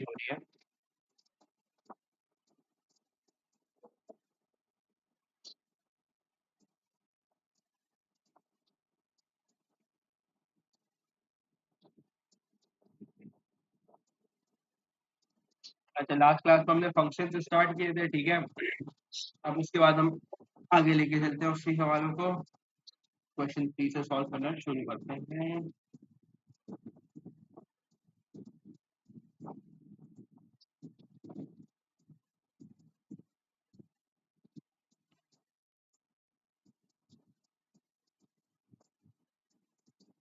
Loading हो रही है। अच्छा, लास्ट क्लास में हमने फंक्शन से स्टार्ट किए थे, ठीक है। अब उसके बाद हम आगे लेके चलते हैं उसी सवालों को। क्वेश्चन 3 से सॉल्व करना शुरू करते हैं।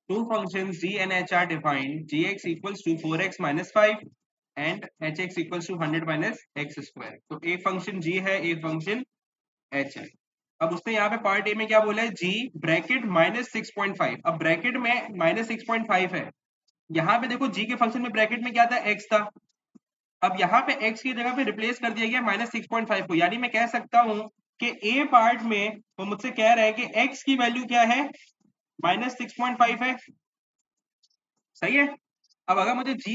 Two functions g and h are defined. Gx equals to 4x minus 5 and hx equals to 100 minus x square. तो एक फंक्शन g है, एक फंक्शन h है। अब उसने यहाँ पे पार्ट ए में क्या बोला है, g ब्रैकेट -6.5। अब ब्रैकेट में -6.5 है। यहाँ पे देखो g के फंक्शन में ब्रैकेट में क्या था, x था। अब यहाँ पे x की जगह पे रिप्लेस कर दिया गया -6.5 को। यानी मैं कह सकता हूँ कि a पार्ट में वो मुझसे कह रहा है कि x की वैल्यू क्या है, -6.5 है। सही है। अब अगर मुझे g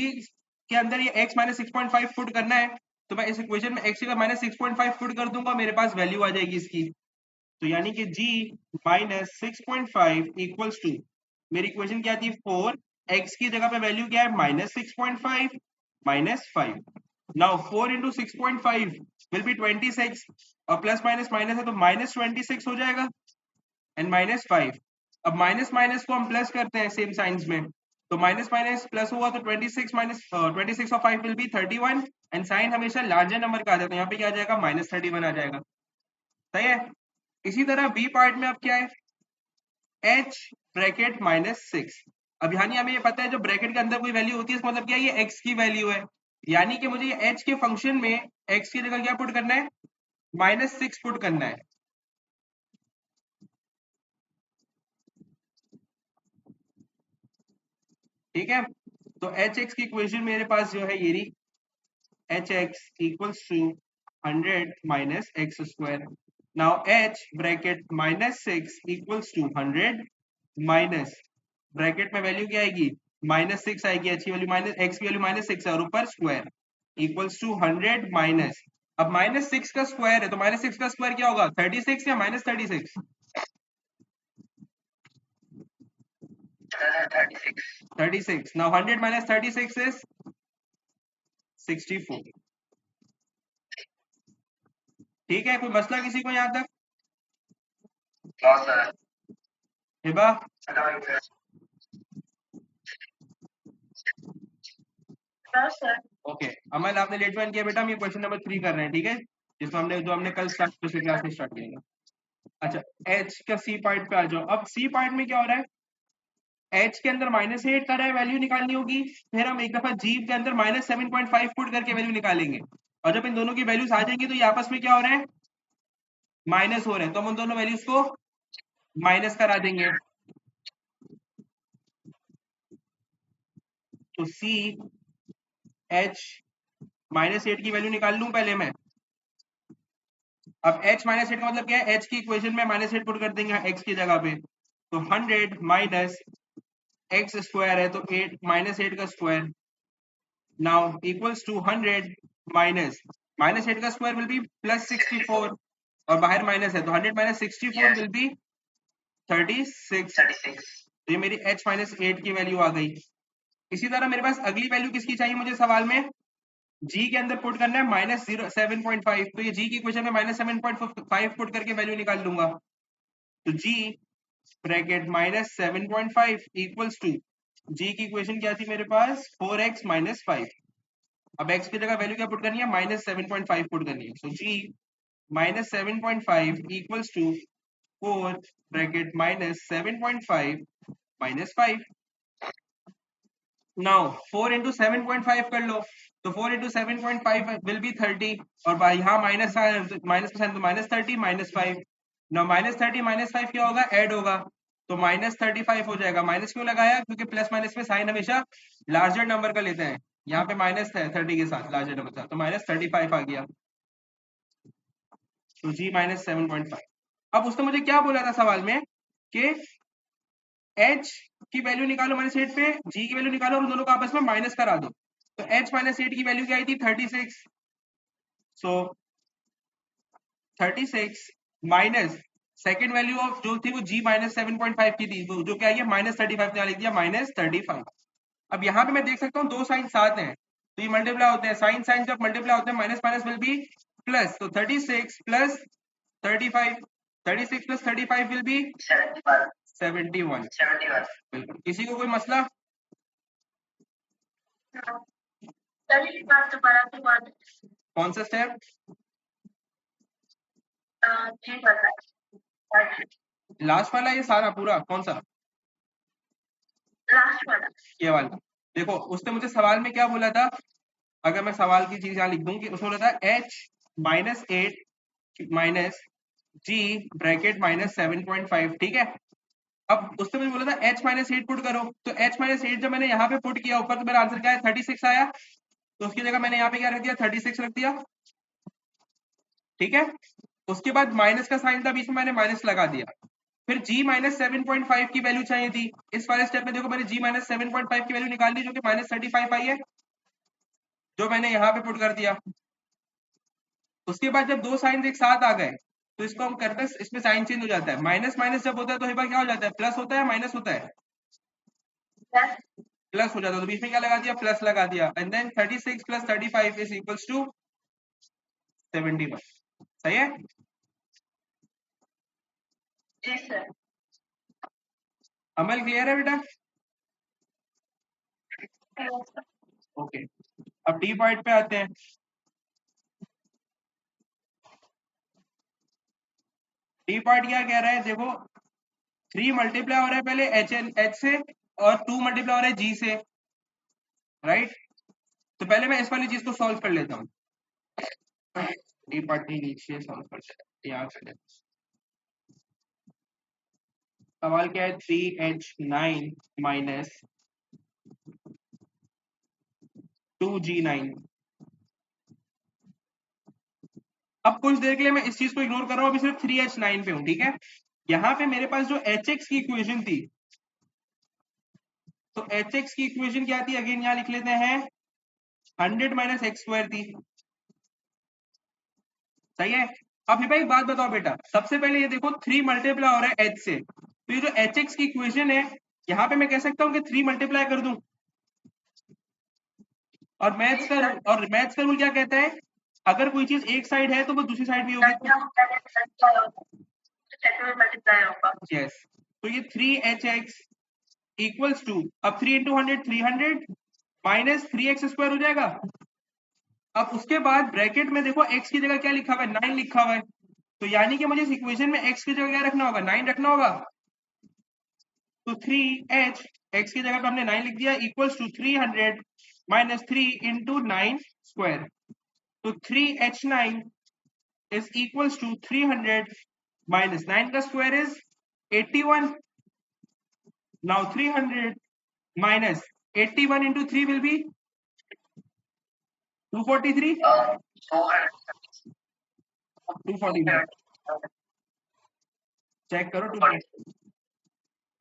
के अंदर ये x -6.5 पुट करना है तो मैं इस इक्वेशन में x की जगह -6.5 पुट कर दूंगा, मेरे पास वैल्यू आ जाएगी इसकी। तो यानी कि g -6.5 इक्वल्स टू, मेरी इक्वेशन क्या थी, 4। x की जगह पे वैल्यू क्या है, -6.5 -5। नाउ 4 इंटू 6.5 विल बी 26, और प्लस माइनस माइनस है तो -26 हो जाएगा, एंड -5। अब माइनस माइनस को हम प्लस करते हैं सेम साइंस में, तो माइनस माइनस प्लस हुआ तो 26 माइनस 26 और 5 विल बी 31, एंड साइन हमेशा लार्जर नंबर का आ जाता है, यहाँ पे क्या आ जाएगा, -31 आ जाएगा। सही है। इसी तरह बी पार्ट में अब क्या है, h ब्रैकेट -6। अब यानी हमें ये पता है जो ब्रैकेट के अंदर कोई वैल्यू होती है इसका मतलब क्या है, ये x की वैल्यू है। यानी कि मुझे ये h के फंक्शन में x की जगह क्या पुट करना है, -6 पुट करना है। ठीक है। तो एच एक्स की इक्वेशन मेरे पास जो है ये रही, H X equals to 100 minus X square. Now H bracket -6 equals to 100 minus, bracket में वैल्यू क्या आएगी, -6 आएगी। एच की वैल्यू माइनस, एक्स की वैल्यू -6 है और ऊपर स्क्वायर, इक्वल्स टू 100 माइनस, अब -6 का स्क्वायर है तो -6 का स्क्वायर क्या होगा, 36 या -36, 36। Now 100 minus 36 is 64। ठीक है, कोई मसला किसी को यहाँ तक, हिबा? ओके अमल, आपने लेट ज्वाइन किया बेटा, हम ये क्वेश्चन नंबर 3 कर रहे हैं, ठीक है, जिसमें हमने कल स्टार्ट पिछले क्लास में स्टार्ट किया था। अच्छा, एच का सी पार्ट पे आ जाओ। अब सी पार्ट में क्या हो रहा है, एच के अंदर -8 कर रहा है, वैल्यू निकालनी होगी। फिर हम एक दफा जी के अंदर -7.5 पुट करके वैल्यू निकालेंगे, और जब इन दोनों की वैल्यूज आ जाएंगी तो ये आपस में क्या हो रहा है, माइनस हो रहे हैं, तो हम उन दोनों वैल्यूज को माइनस करा देंगे। तो सी एच -8 की वैल्यू निकाल लूं पहले मैं। अब h -8 का मतलब क्या है, h की इक्वेशन में -8 पुट कर देंगे x की जगह पे, तो 100 माइनस एक्स स्क्वायर है तो 8 -8 का square, now equals to 100 minus -8 का स्क्वायर विल बी +64, और बाहर माइनस है तो 100 माइनस 64 विल बी 36। तो ये मेरी h -8 की वैल्यू आ गई। इसी तरह मेरे पास अगली वैल्यू किसकी चाहिए मुझे सवाल में, g के अंदर पुट करना है -7.5, तो ये g की इक्वेशन में -7.5 पुट करके वैल्यू निकाल लूंगा। तो g bracket -7.5 equals to, g की इक्वेशन क्या थी मेरे पास, 4x - 5। अब x की जगह वैल्यू क्या पुट करनी है, -7.5 पुट करनी है। So g -7.5 equals to 4 bracket -7.5 -5। Now 4 into 7.5 कर लो, तो 4 इंटू 7.5 विल बी 30, और यहाँ माइनस माइनस का साइन तो -30 -5। ना -30 -5 क्या होगा, ऐड होगा, तो -35 हो जाएगा। माइनस क्यों लगाया, क्योंकि प्लस माइनस में साइन हमेशा लार्जर नंबर का लेते हैं, यहाँ पे माइनस है 30 के साथ लार्जर नंबर था, तो -35 आ गया। तो g -7.5। अब उसने मुझे क्या बोला था सवाल में कि h की वैल्यू निकालो -8 पे, g की वैल्यू निकालो और उन दोनों को आपस में माइनस करा दो। तो h माइनस 8 की वैल्यू क्या आई थी 36। सो 36 माइनस सेकेंड वैल्यू ऑफ जो थी वो g माइनस 7.5 की थी, तो जो क्या है माइनस 35 ने लिख दिया माइनस 35। अब यहाँ पे मैं देख सकता हूँ दो साइन साथ हैं, तो ये मल्टीप्लाई होते हैं, साइन साइन जब मल्टीप्लाई होते हैं minus minus will be plus, तो 36 प्लस 35, 36 प्लस 35 विल बी 71। बिल्कुल, किसी को कोई मसला? कौन सा स्टेप? लास्ट वाला ये सारा पूरा कौन सा? लास्ट वाला, ये वाला। देखो उसने मुझे सवाल में क्या बोला था, अगर मैं सवाल की चीज यहाँ लिख दूं कि उसने बोला था h minus 8 minus g bracket minus 7.5, ठीक है। अब उसने मुझे बोला था h माइनस 8 पुट करो, तो h माइनस 8 जब मैंने यहाँ पे पुट किया ऊपर, तो मेरा आंसर क्या है 36 आया, तो उसकी जगह मैंने यहाँ पे क्या रख दिया 36 रख दिया, ठीक है। उसके बाद माइनस का साइन था, बीच में मैंने माइनस लगा दिया। फिर g माइनस 7.5 की वैल्यू चाहिए थी, इस वाले स्टेप में देखो मैंने g माइनस 7.5 की वैल्यू निकाल ली, जो कि माइनस 35 आई है, जो मैंने यहाँ पे पुट कर दिया। उसके बाद जब दो साइन एक साथ आ गए, तो इसको हम करते हैं, इसमें साइन चेंज हो जाता है, माइनस माइनस जब होता है तो एक बार क्या हो जाता है, प्लस होता है माइनस होता है, प्लस हो जाता है, तो बीच में क्या लगा दिया, प्लस लगा दिया, and then 36 plus 35 is equals to 71। सही है जी सर। अमल क्लियर है बेटा? ओके, अब डी पॉइंट पे आते हैं। डी पॉइंट क्या कह रहा है, देखो 3 मल्टीप्लाई हो रहा है पहले एच से, और 2 मल्टीप्लाई हो रहा है जी से, राइट। तो पहले मैं इस वाली चीज को सॉल्व कर लेता हूँ, डी पार्ट नीचे सॉल्व कर लेते हैं, यहाँ से सवाल क्या है, 3h9 माइनस 2g9। अब कुछ देर के लिए मैं इस चीज को इग्नोर कर रहा हूँ, अभी सिर्फ 3h9 पे हूँ, ठीक है। यहाँ पे मेरे पास जो hx की इक्वेशन थी, तो hx की इक्वेशन क्या थी, अगेन यहाँ लिख लेते हैं, 100 माइनस एक्स स्क्वायर थी, सही है। अब भाई एक बात बताओ बेटा, सबसे पहले ये देखो 3 मल्टीप्लाई हो रहा है h से, तो ये जो hx की इक्वेशन है, यहाँ पे मैं कह सकता हूँ कि 3 मल्टीप्लाई कर दूं, और मैथ्स का रूल क्या कहता है, अगर कोई चीज एक साइड है तो वो दूसरी साइड भी होगी, यस। तो ये 3hx इक्वल्स टू, अब 3 इंटू 100 300 माइनस 3x स्क्वायर हो जाएगा। अब उसके बाद ब्रैकेट में देखो x की जगह क्या लिखा हुआ है, 9 लिखा हुआ है, तो यानी कि मुझे इस इक्वेशन में x की जगह क्या रखना होगा, 9 रखना होगा। तो 3h, x की जगह पे हमने 9 लिख दिया, equals to 300 minus 3 into 9 square, तो 3h9 is equals to 300 minus 9 का square is 81. Now 300 minus 81 into 3 will be 243. 243. Check करो 243.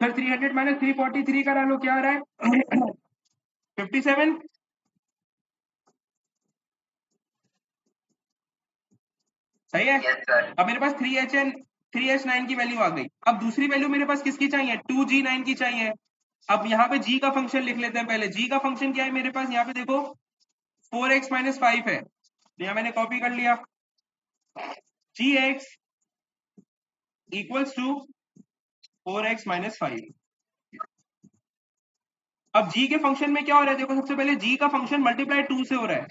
फिर 300 minus 343 का डालो, क्या आ रहा है 57. सही है। अब मेरे पास 3h9 की वैल्यू आ गई। अब दूसरी वैल्यू मेरे पास किसकी चाहिए, 2g9 की चाहिए। अब यहाँ पे g का फंक्शन लिख लेते हैं पहले। g का फंक्शन क्या है मेरे पास, यहाँ पे देखो 4x माइनस 5 है, तो यहाँ मैंने कॉपी कर लिया, gx equals to 4x minus 5। अब g के फंक्शन में क्या हो रहा है, देखो सबसे पहले g का फंक्शन मल्टीप्लाई 2 से हो रहा है,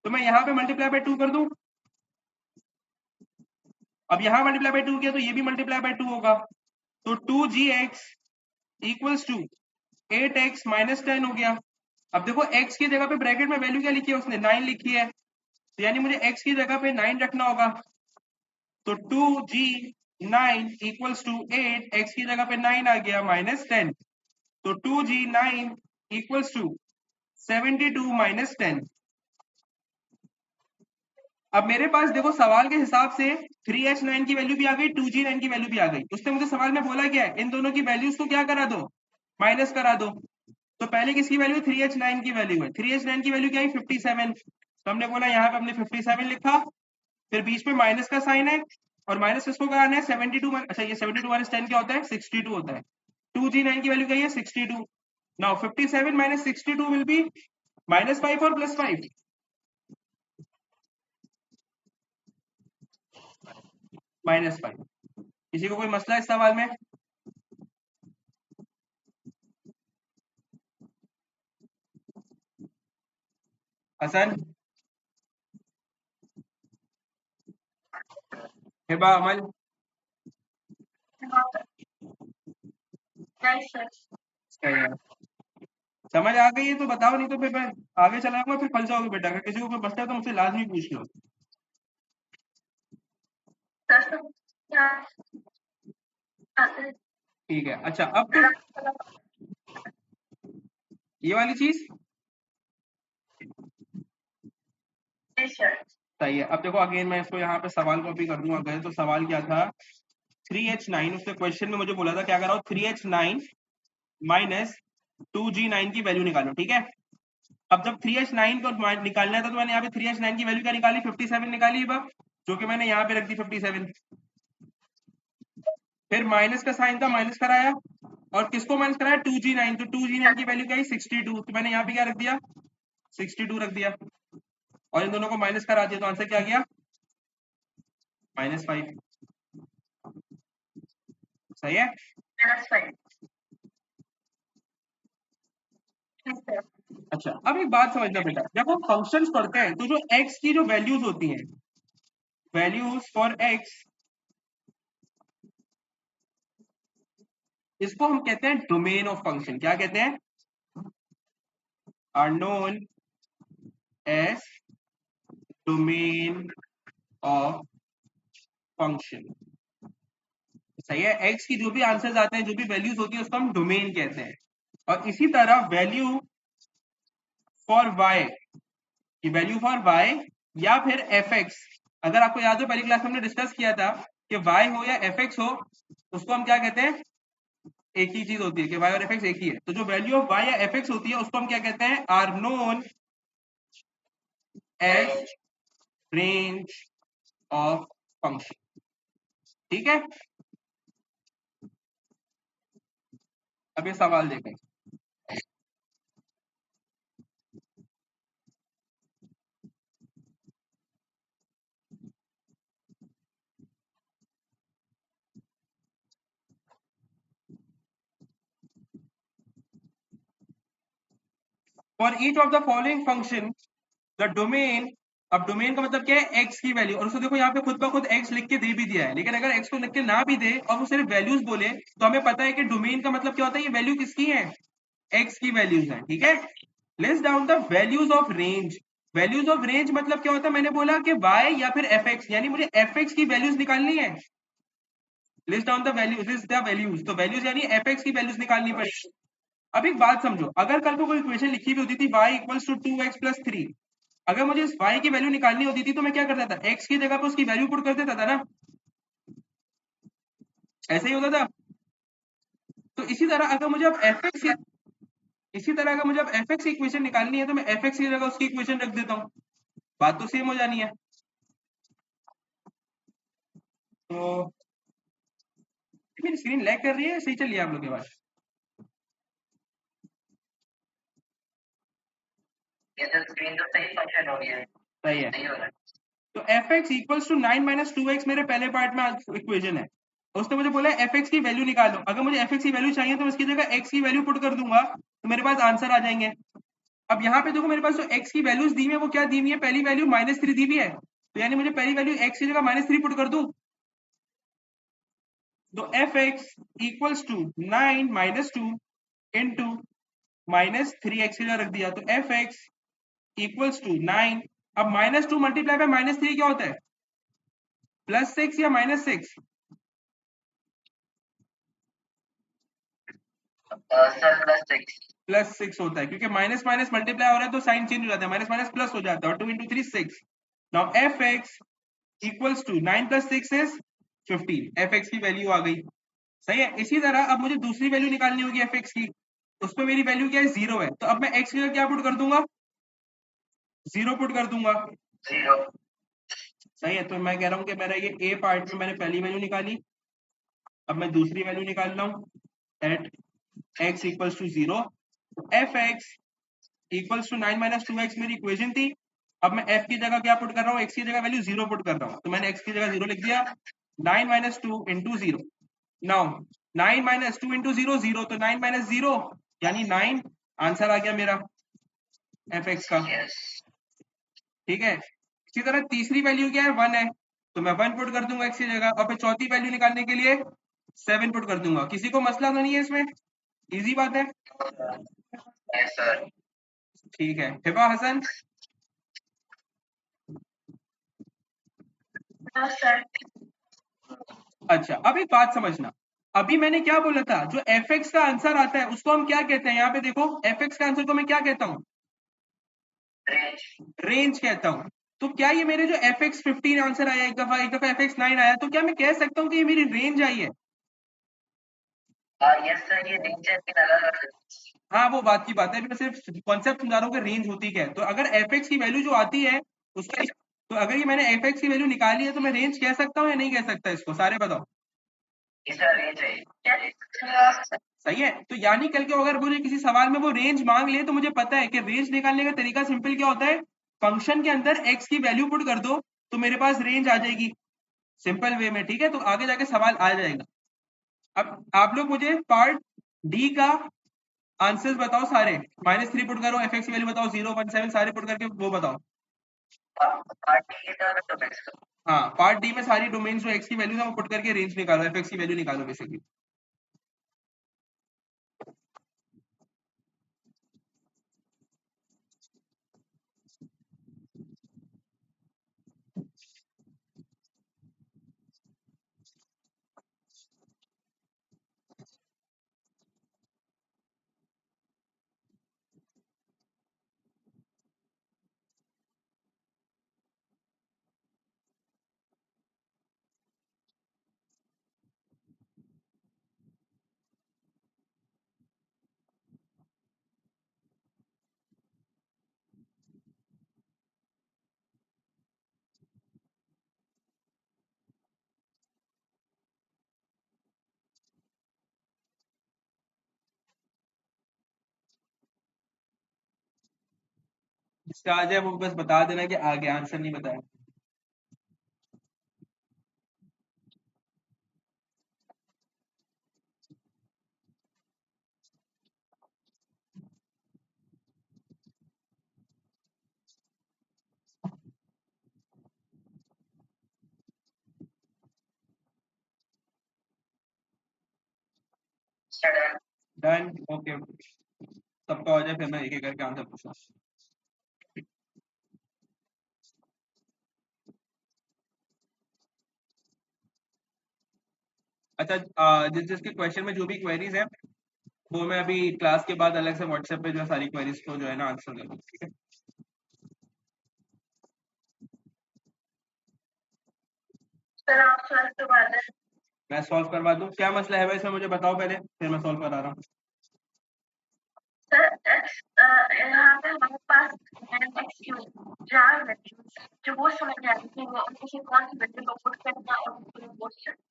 तो मैं यहाँ पे मल्टीप्लाई बाय 2 कर दूं। अब यहाँ मल्टीप्लाई बाय 2 किया तो ये भी मल्टीप्लाई बाय 2 होगा, तो 2gx equals to 8x minus 10 हो गया। अब देखो x की जगह पे ब्रैकेट में वैल्यू क्या लिखी है उसने, 9 लिखी है, तो यानी मुझे x की जगह पे 9 रखना होगा, तो 2g9 इक्वल्स टू 8, x की जगह पे 9 आ गया माइनस 10, तो 2g9 इक्वल्स टू 72 माइनस 10। अब मेरे पास देखो सवाल के हिसाब से 3h9 की वैल्यू भी आ गई, 2g9 की वैल्यू भी आ गई। उसने मुझे सवाल में बोला क्या है, इन दोनों की वैल्यूज को क्या करा दो, माइनस करा दो। तो पहले किसकी वैल्यू है, 3h9 की वैल्यू है। 3h9 की वैल्यू क्या है, 57। तो हमने बोला यहाँ पे हमने 57 लिखा, फिर बीच में माइनस का साइन है, और माइनस किसको कराना है, 72। अच्छा ये 72 माइनस 10 क्या होता है, 62 होता है। 2g9 की वैल्यू क्या है, 62। नाउ 57 माइनस 62 विल बी -5 और +5, -5। किसी को कोई मसला इस सवाल में? हसन, हिबा, अमल? सही है। समझ आ गई है तो बताओ, नहीं तो फिर मैं आगे चलाऊंगा, फिर फंस जाओगे बेटा। अगर किसी को कोई मसला है तो मुझसे लाजमी पूछ लो। ठीक है। अच्छा अब तो ये वाली चीज सही है। अब देखो अगेन मैं इसको यहाँ पे सवाल कॉपी कर दूंगा। अगर तो सवाल क्या था, 3h9, उसने क्वेश्चन में मुझे बोला था क्या कराओ, 3h9 माइनस 2g9 की वैल्यू निकालो, ठीक है। अब जब 3h9 को निकालना था तो मैंने यहाँ पे 3h9 की वैल्यू क्या निकाली, 57 निकाली, अब जो कि मैंने यहाँ पे रख दी 57। फिर माइनस का साइन था, माइनस कराया, और किसको माइनस कराया, 2g9। तो 2g9 की वैल्यू क्या है, 62। तो मैंने यहाँ पे क्या रख दिया, 62 रख दिया, और इन दोनों को माइनस करा दिया, तो आंसर क्या गया, -5। सही है। अच्छा अब एक बात समझना बेटा, जब हम फंक्शंस पढ़ते हैं तो जो x की जो वैल्यूज होती हैं, वैल्यूज फॉर x, इसको हम कहते हैं डोमेन ऑफ फंक्शन। क्या कहते हैं, are known as domain of function. सही है। x की जो भी आंसर्स आते हैं, जो भी वैल्यूज होती है, उसको हम डोमेन कहते हैं। और इसी तरह वैल्यू फॉर y, की वैल्यू फॉर y या फिर fx, अगर आपको याद हो पहली क्लास में हमने डिस्कस किया था कि y हो या fx हो, उसको हम क्या कहते हैं, एक ही चीज होती है कि y और fx एक ही है। तो जो वैल्यू ऑफ y या fx होती है उसको हम क्या कहते हैं, are known as range of function. ठीक है। अब ये सवाल देखें, for each of the following function the domain. अब डोमेन का मतलब क्या है, x की वैल्यू, और उसको देखो यहाँ पे खुद ब खुद x लिख के दे भी दिया है, लेकिन अगर x को लिख के ना भी दे और वो सिर्फ वैल्यूज बोले, तो हमें पता है कि डोमेन का मतलब क्या होता है, ये वैल्यू किसकी है, x की वैल्यूज है। ठीक है। List down the values of range. Values of range मतलब क्या होता है, मैंने बोला कि y या फिर fx, यानी मुझे fx की वैल्यूज निकालनी है। List down the values, list the values, तो वैल्यूज यानी fx की वैल्यूज निकालनी पड़ेगी। अब एक बात समझो, अगर कल को कोई इक्वेशन लिखी हुई होती थी y equals to 2x plus 3, अगर मुझे इस y की वैल्यू निकालनी होती थी तो मैं क्या करता था, x की जगह पर उसकी वैल्यू पुट कर देता था ना, ऐसे ही होता था। तो इसी तरह अगर मुझे अब fx की इक्वेशन निकालनी है तो मैं fx की जगह उसकी इक्वेशन रख देता हूँ, बात तो सेम हो जानी है। तो मेरी स्क्रीन लैग कर रही है, सही चल रही है आप लोग के पास? स्क्रीन तो सही फंक्शन हो गया है, सही है। तो fx equals to 9 minus 2x मेरे पहले पार्ट में इक्वेशन है, उसने मुझे बोला fx की वैल्यू निकालो। अगर मुझे fx की वैल्यू चाहिए तो इसकी जगह x की वैल्यू पुट कर दूंगा, तो मेरे पास आंसर आ जाएंगे। अब यहाँ पे देखो मेरे पास जो x की वैल्यूज दी हुई है वो क्या दी हुई है, पहली वैल्यू -3 दी हुई है, तो यानी मुझे पहली वैल्यू x की जगह -3 पुट कर दूं। तो fx equals to 9 minus 2 into -3x की जगह रख दिया, तो fx इक्वल्स टू 9। अब -2 मल्टीप्लाई बाय -3 क्या होता है, +6 या -6? +6 होता है, क्योंकि माइनस माइनस मल्टीप्लाई हो रहा है तो साइन चेंज हो जाता है, माइनस माइनस प्लस हो जाता है, और 2 into 3 6। Now fx equals to 9 + 6 is 15, fx की वैल्यू आ गई। सही है। इसी तरह अब मुझे दूसरी वैल्यू निकालनी होगी fx की, उसमें मेरी वैल्यू क्या है, 0 है, तो अब मैं x की जगह क्या पुट कर दूंगा, 0 पुट कर दूंगा। 0 सही है। तो मैं कह रहा हूँ कि मेरा ये a पार्ट में मैंने पहली वैल्यू निकाली, अब मैं दूसरी वैल्यू निकाल रहा हूँ at x equals to 0, f x equals to 9 minus 2x मेरी इक्वेशन थी। अब मैं f की जगह क्या पुट कर रहा हूँ, x की जगह वैल्यू 0 पुट कर रहा हूँ, तो मैंने x की जगह 0 लिख दिया, 9 minus 2 into 0। Now 9 minus 2 into 0 0, तो 9 माइनस 0 यानी 9 आंसर आ गया मेरा एफ एक्स का। ठीक है, इसी तरह तीसरी वैल्यू क्या है, 1 है, तो मैं 1 पुट कर दूंगा x की जगह, और फिर चौथी वैल्यू निकालने के लिए 7 पुट कर दूंगा। किसी को मसला तो नहीं है इसमें, इजी बात है। ठीक है, हिबा हसन। अच्छा, अब एक बात समझना, अभी मैंने क्या बोला था, जो एफ एक्स का आंसर आता है उसको हम क्या कहते हैं, यहाँ पे देखो एफ एक्स का आंसर को मैं क्या कहता हूँ, रेंज कहता हूँ। तो क्या ये मेरे जो एफ एक्स 15 आंसर आया एक दफा एफ एक्स 9 आया, तो क्या मैं कह सकता हूँ कि ये मेरी रेंज आई है। यस सर, ये रेंज है। हाँ, वो बात की बात है, मैं सिर्फ कॉन्सेप्ट समझा रहा हूँ कि रेंज होती क्या है। तो अगर एफ एक्स की वैल्यू जो आती है उसका, तो अगर ये मैंने एफ एक्स की वैल्यू निकाली है तो मैं रेंज कह सकता हूँ या नहीं कह सकता, इसको सारे बताओ। इसका रेंज है, सही है। तो यानी कल के अगर मुझे किसी सवाल में वो रेंज मांग ले, तो मुझे पता है कि रेंज निकालने का तरीका सिंपल क्या होता है, फंक्शन के अंदर x की वैल्यू पुट कर दो तो मेरे पास रेंज आ जाएगी, सिंपल वे में। ठीक है, तो आगे जाके सवाल आ जाएगा। अब आप लोग मुझे पार्ट डी का आंसर्स बताओ सारे, -3 पुट करो, एफ एक्स की वैल्यू बताओ, 0 1 7 सारे पुट करके वो बताओ। हाँ, पार्ट डी में सारी डोमेन जो एक्स की वैल्यू है वो पुट करके रेंज निकालो, एफ एक्स की वैल्यू निकालो बेसिकली। जिसका आ जाए वो बस बता देना कि आगे आंसर नहीं बताया। डन, ओके, सबका हो जाए फिर मैं एक एक करके आंसर पूछूं। अच्छा, जिस जिसके क्वेश्चन में जो भी क्वेरीज है वो मैं अभी क्लास के बाद अलग से व्हाट्सएप पे जो है सारी क्वेरीज को जो है ना आंसर कर दूँ। ठीक है, सर आप सॉल्व करवा दें। मैं सॉल्व करवा दूं, क्या मसला है भाई इसमें मुझे बताओ पहले, फिर मैं सॉल्व करा रहा हूँ। सर एक्स, यहाँ पे हमारे पास एक्स क्यूब 4 वैल्यूज जो वो समझ आ रही थी, वो उनमें से कौन सी वैल्यू को पुट करना है और वो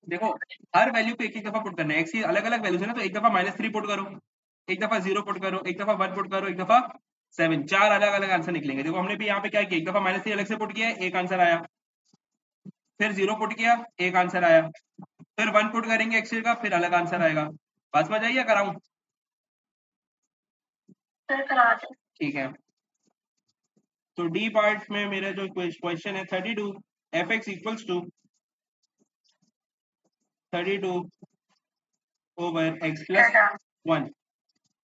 देखो, हर वैल्यू को एक एक दफा पुट करना है, एक्स की अलग अलग वैल्यूज है ना, तो एक दफा -3 पुट करो, एक दफा 0 पुट करो, एक दफा 1 पुट करो, एक दफा 7, 4 अलग अलग आंसर निकलेंगे। देखो हमने भी यहाँ पे क्या किया, एक दफा -3 अलग से पुट किया, एक आंसर आया, फिर 0 पुट किया, एक आंसर आया, फिर 1 पुट करेंगे एक्स का, फिर अलग आंसर आएगा। बात समझ आई या कराऊं? सर करा दें। ठीक है, तो डी पार्ट में मेरा जो क्वेश्चन है 32, f x equals to 32 over x plus 1,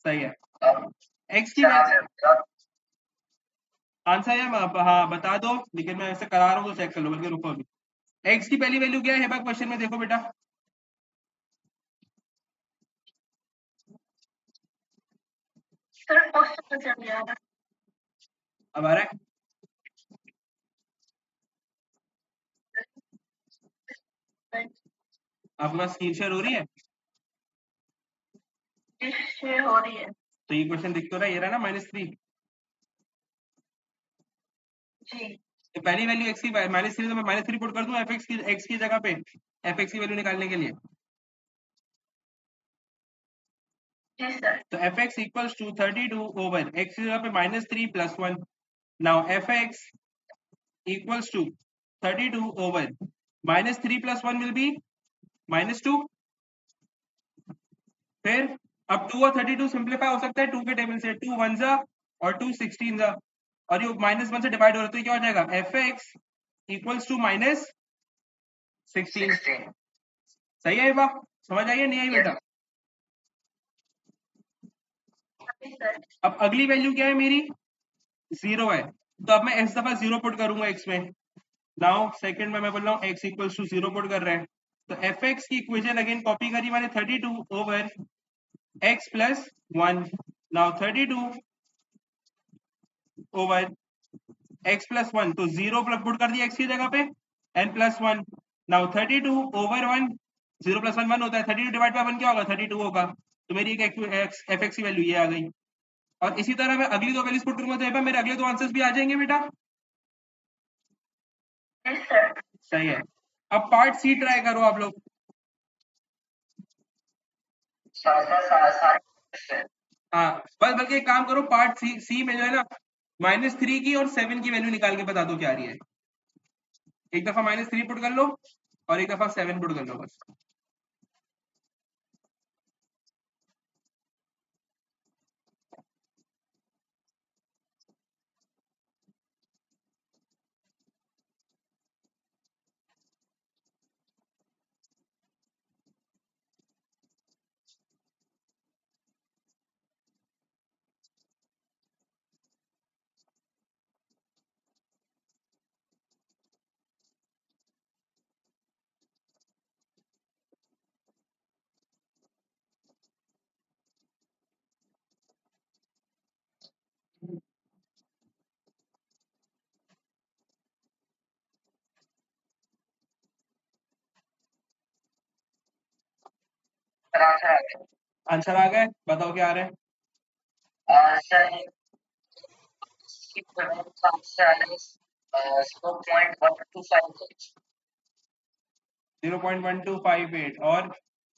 सही है। एक्स की आंसर है, हाँ बता दो, लेकिन मैं ऐसे करा रहा हूँ तो चेक कर लो, बल्कि रुको अभी। एक्स की पहली वैल्यू क्या है क्वेश्चन में, देखो बेटा, अब आ रहा है, आपके पास स्क्रीन शेयर हो रही है? शेयर हो रही है। तो ये क्वेश्चन दिख तो रहा है, ये रहा ना -3। तो पहली वैल्यू x की -3, तो मैं -3 पुट कर दूं x की जगह पे, fx की वैल्यू निकालने के लिए। तो fx equals to 32 over x की जगह पे -3 + 1। Now fx equals to 32 over -3 + 1 will be -2। फिर अब 2 और 32 सिंप्लीफाई हो सकता है 2 के टेबल से, 2 1 जा और 2 16 जा, और ये -1 से डिवाइड हो रहा है, तो क्या हो जाएगा fx इक्वल्स टू -16। सही है बा, समझ आइए नहीं आई बेटा? अब अगली वैल्यू क्या है मेरी, 0 है, तो अब मैं इस दफा 0 पुट करूंगा x में। नाउ सेकंड में मैं बोल रहा हूँ x इक्वल्स टू 0 पुट कर रहे हैं, तो fx की इक्वेशन अगेन कॉपी करी मैंने 32 over x + 1। Now 32 over x + 1, तो 0 पुट कर दिया x की जगह पे, n + 1। नाउ 32 ओवर 1, 0 + 1 1 होता है, 32 डिवाइड बाय 1 क्या होगा, 32 होगा। तो मेरी एक fx की वैल्यू ये आ गई। और इसी तरह मैं अगली दो वैल्यूज पुट करूंगा, तो मेरे अगले दो आंसर्स भी आ जाएंगे बेटा। सही है। अब पार्ट सी ट्राई करो आप लोग। हाँ, बस बल्कि एक काम करो, पार्ट सी में जो है ना -3 की और 7 की वैल्यू निकाल के बता दो क्या आ रही है। एक दफा -3 पुट कर लो और एक दफा 7 पुट कर लो बस। आंसर आ गए, बताओ क्या आ रहा है। 0.1258, और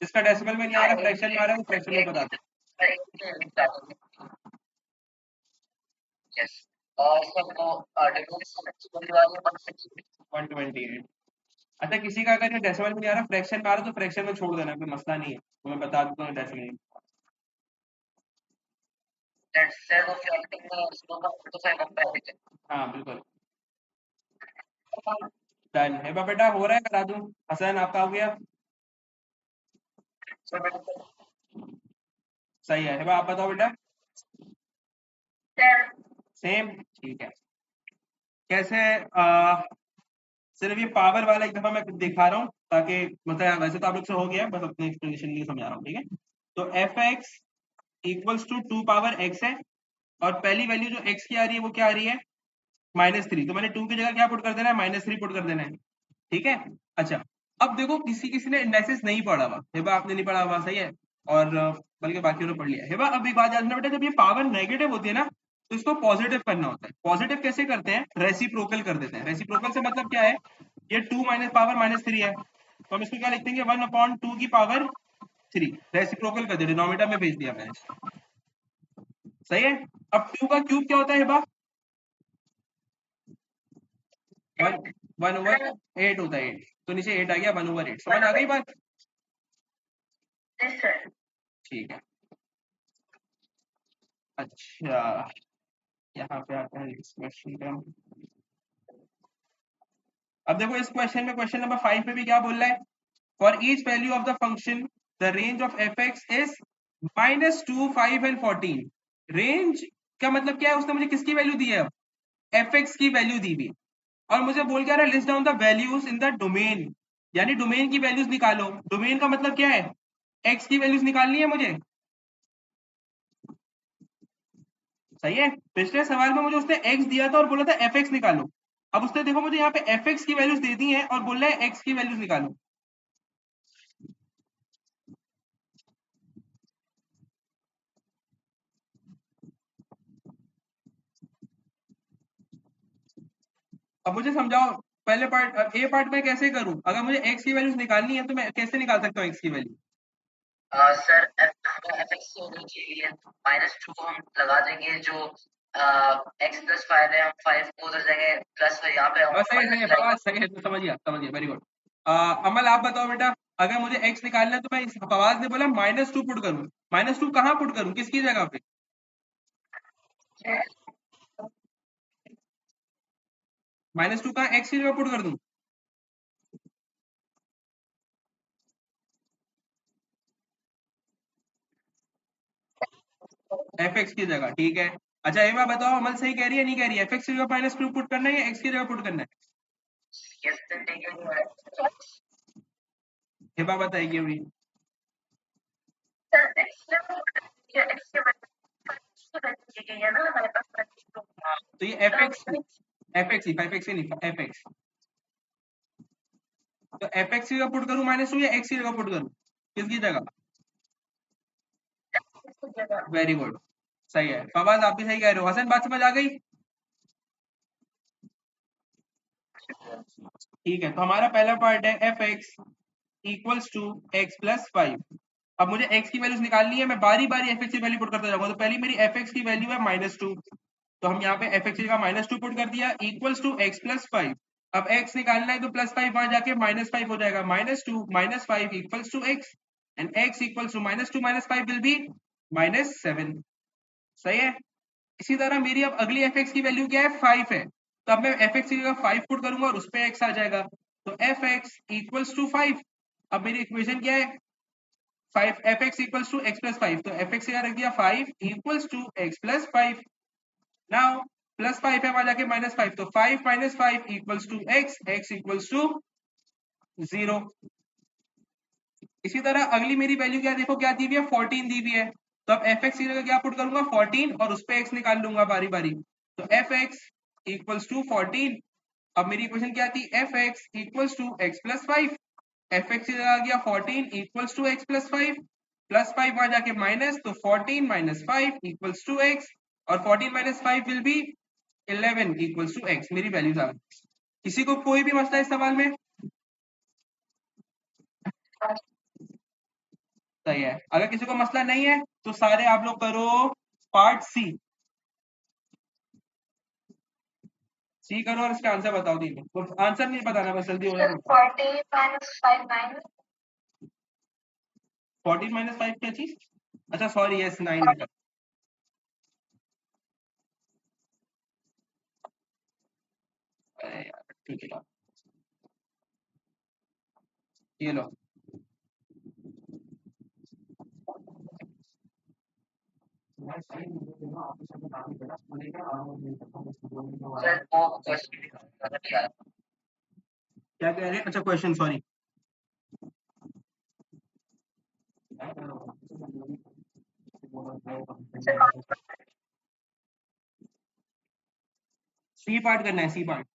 जिसका डेसिमल में नहीं आ रहा, फ्रैक्शन में आ रहा है, वो फ्रैक्शन में बता दो। 128। अच्छा, किसी का अगर ये डेसिमल में नहीं आ रहा, फ्रैक्शन में आ रहा, तो फ्रैक्शन में छोड़ देना, कोई मसला नहीं है, तो मैं बता देता हूँ डेसिमल। हाँ बिल्कुल डन है बेटा, हो रहा है, करा दूं। हसन आपका हो गया। सही है आप बताओ बेटा। सेम, ठीक है। कैसे सिर्फ ये पावर वाला एक दफा मैं दिखा रहा हूँ, ताकि मतलब वैसे तो आप लोग से हो गया, बस अपने एक्सप्लेनेशन के लिए समझा रहा हूँ, ठीक है। तो f x equals to 2 power x है, और पहली वैल्यू जो x की आ रही है वो क्या आ रही है, -3। तो मैंने 2 की जगह क्या पुट कर देना है, -3 पुट कर देना है, ठीक है। अच्छा, अब देखो किसी किसी ने इंडाइसिस नहीं पढ़ा हुआ, हेबा आपने नहीं पढ़ा हुआ, सही है, और बल्कि बाकी ने पढ़ लिया। हेबा अब एक बात जानना बेटा, जब ये पावर नेगेटिव होती है ना, तो इसको पॉजिटिव करना होता है। पॉजिटिव कैसे करते हैं, रेसिप्रोकल कर देते हैं। रेसिप्रोकल से मतलब क्या है, ये 2 पावर -3 है, तो हम इसको क्या लिखते हैं, 1/2 की पावर 3, रेसिप्रोकल कर दिया, डिनोमिनेटर में भेज दिया मैंने। सही है। अब 2 का क्यूब क्या होता है हेबा, 1/8 होता है, 8, तो नीचे 8 आ गया, 1/8। समझ आ गई बात। ठीक है। अच्छा, यहाँ पे आता है इस क्वेश्चन पे। अब देखो इस क्वेश्चन में, क्वेश्चन नंबर 5 पे भी क्या बोल रहा है, for each value of the function the range of F x is -2 5 and 14। Range का मतलब क्या है, उसने मुझे किसकी वैल्यू दी है, एफ एक्स की वैल्यू दी हुई, और मुझे बोल क्या रहा है, list down the values in the domain, यानी डोमेन की वैल्यूज निकालो। डोमेन का मतलब क्या है, एक्स की वैल्यूज निकालनी है मुझे। सही है। पिछले सवाल में मुझे उसने x दिया था और बोला था एफ एक्स निकालो। अब उसने देखो मुझे यहाँ पे एफ एक्स की वैल्यूज दे दी है और बोल रहा है एक्स की वैल्यूज निकालो। अब मुझे समझाओ, पहले पार्ट ए पार्ट में कैसे करूं? अगर मुझे x की वैल्यूज निकालनी है तो मैं कैसे निकाल सकता हूँ x की वैल्यू? सर एफ एक्स होने के लिए -2 को हम लगा देंगे, जो x+5 है, हम 5 को उधर जगह प्लस यहाँ पे हम सही है मल्टीप्लाई। फवाद, सही है, तो समझ गया, वेरी गुड। अमल आप बताओ बेटा, अगर मुझे x निकालना है तो मैं इस फवाद ने बोला -2 पुट करूं, -2 कहाँ पुट करूं, किसकी जगह पे? -2 कहाँ, x की जगह पुट कर दूं? fx की जगह, ठीक है। अच्छा ये बात बताओ, अमल सही कह रही है नहीं कह रही है? fx की जगह -2 पुट करना है या x की जगह पुट करना है? ये बात बताएगी अभी। तो ये fx ही 5x ही नहीं, fx। तो fx की जगह पुट करूं -2 या x की जगह पुट करूं, किसकी जगह? वेरी गुड, सही है फवाद, आप भी सही कह रहे हो। हसन बात समझ आ गई? ठीक है, तो हमारा पहला पार्ट है f x equals to x plus 5। अब मुझे x की वैल्यूज निकालनी है, मैं बारी बारी एफ एक्स की वैल्यू पुट करता जाऊंगा। तो पहली मेरी एफ एक्स की वैल्यू है -2, तो हम यहाँ पे एफ एक्स की जगह -2 पुट कर दिया, इक्वल्स टू एक्स प्लस 5। अब x निकालना है तो +5 वहां जाके -5 हो जाएगा, -2 -5 equals to x, and x equals to -2 -5 will be -7। सही है। इसी तरह मेरी अब अगली एफ एक्स की वैल्यू क्या है, 5 है, तो अब मैं एफ एक्स की जगह 5 पुट करूंगा और उस पर एक्स आ जाएगा, तो एफ एक्स इक्वल्स टू 5। अब मेरी इक्वेशन क्या है, 5 f x equals to x plus 5, तो एफ एक्स का रख दिया 5 equals to x plus 5। Now +5 है वहां जाके -5, तो 5 -5 equals to x, x equals to 0। इसी तरह अगली मेरी वैल्यू क्या देखो, क्या दी हुई है, 14 दी हुई है, तो अब एफ एक्स की जगह क्या पुट करूंगा, 14, और उस पर एक्स निकाल लूंगा बारी बारी, तो एफ एक्स इक्वल्स टू 14। अब मेरी इक्वेशन क्या थी, f x equals to x plus 5, f x की जगह आ गया 14 equals to x plus 5, plus 5 वहां जाके माइनस, तो 14 -5 इक्वल्स टू एक्स, और 14 -5 will be 11 equals to x. मेरी वैल्यूज आ गई। किसी को कोई भी मसला इस सवाल में? सही है। अगर किसी को मसला नहीं है तो सारे आप लोग करो पार्ट सी। सी करो और इसका आंसर बताओ। तीन तो आंसर नहीं बताना, बस जल्दी हो जाए। 14 -5 क्या चीज? अच्छा सॉरी, यस 9 बेटा। अरे यार ठीक है, ये लो। क्या कह रहे हैं? अच्छा क्वेश्चन, सॉरी। सी पार्ट करना है, सी पार्ट।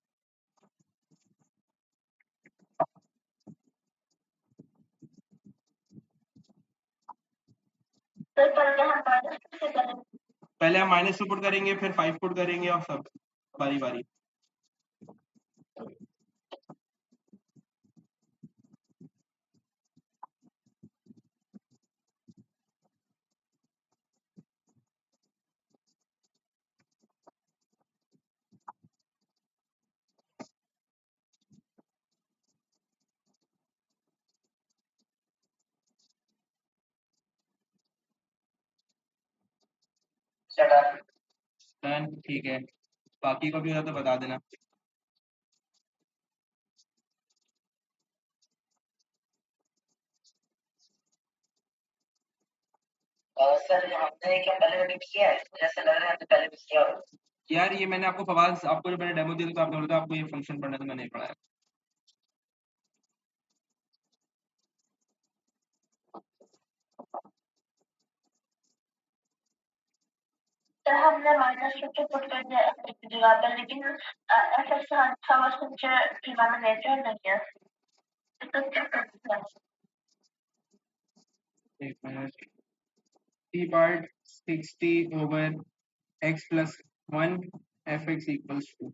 पहले हम -2 पुट करेंगे, फिर 5 पुट करेंगे, और सब बारी बारी। डन, ठीक है। बाकी को भी हो तो बता देना। सर हमने क्या पहले भी किया है, जैसे लग रहा है तो पहले भी किया हो। यार ये मैंने आपको फवाद, आपको जो मैंने डेमो दिया था तो आपने बोला था आपको ये फंक्शन पढ़ना है, तो मैंने नहीं पढ़ाया। सर हमने -2 पुट कर दिया एफ की जगह पर, लेकिन एफ एक्स का अच्छा क्वेश्चन जो हमारा नेचर नहीं है, तो क्या करना है? एक minute. C part 60 over x plus 1 f x equals to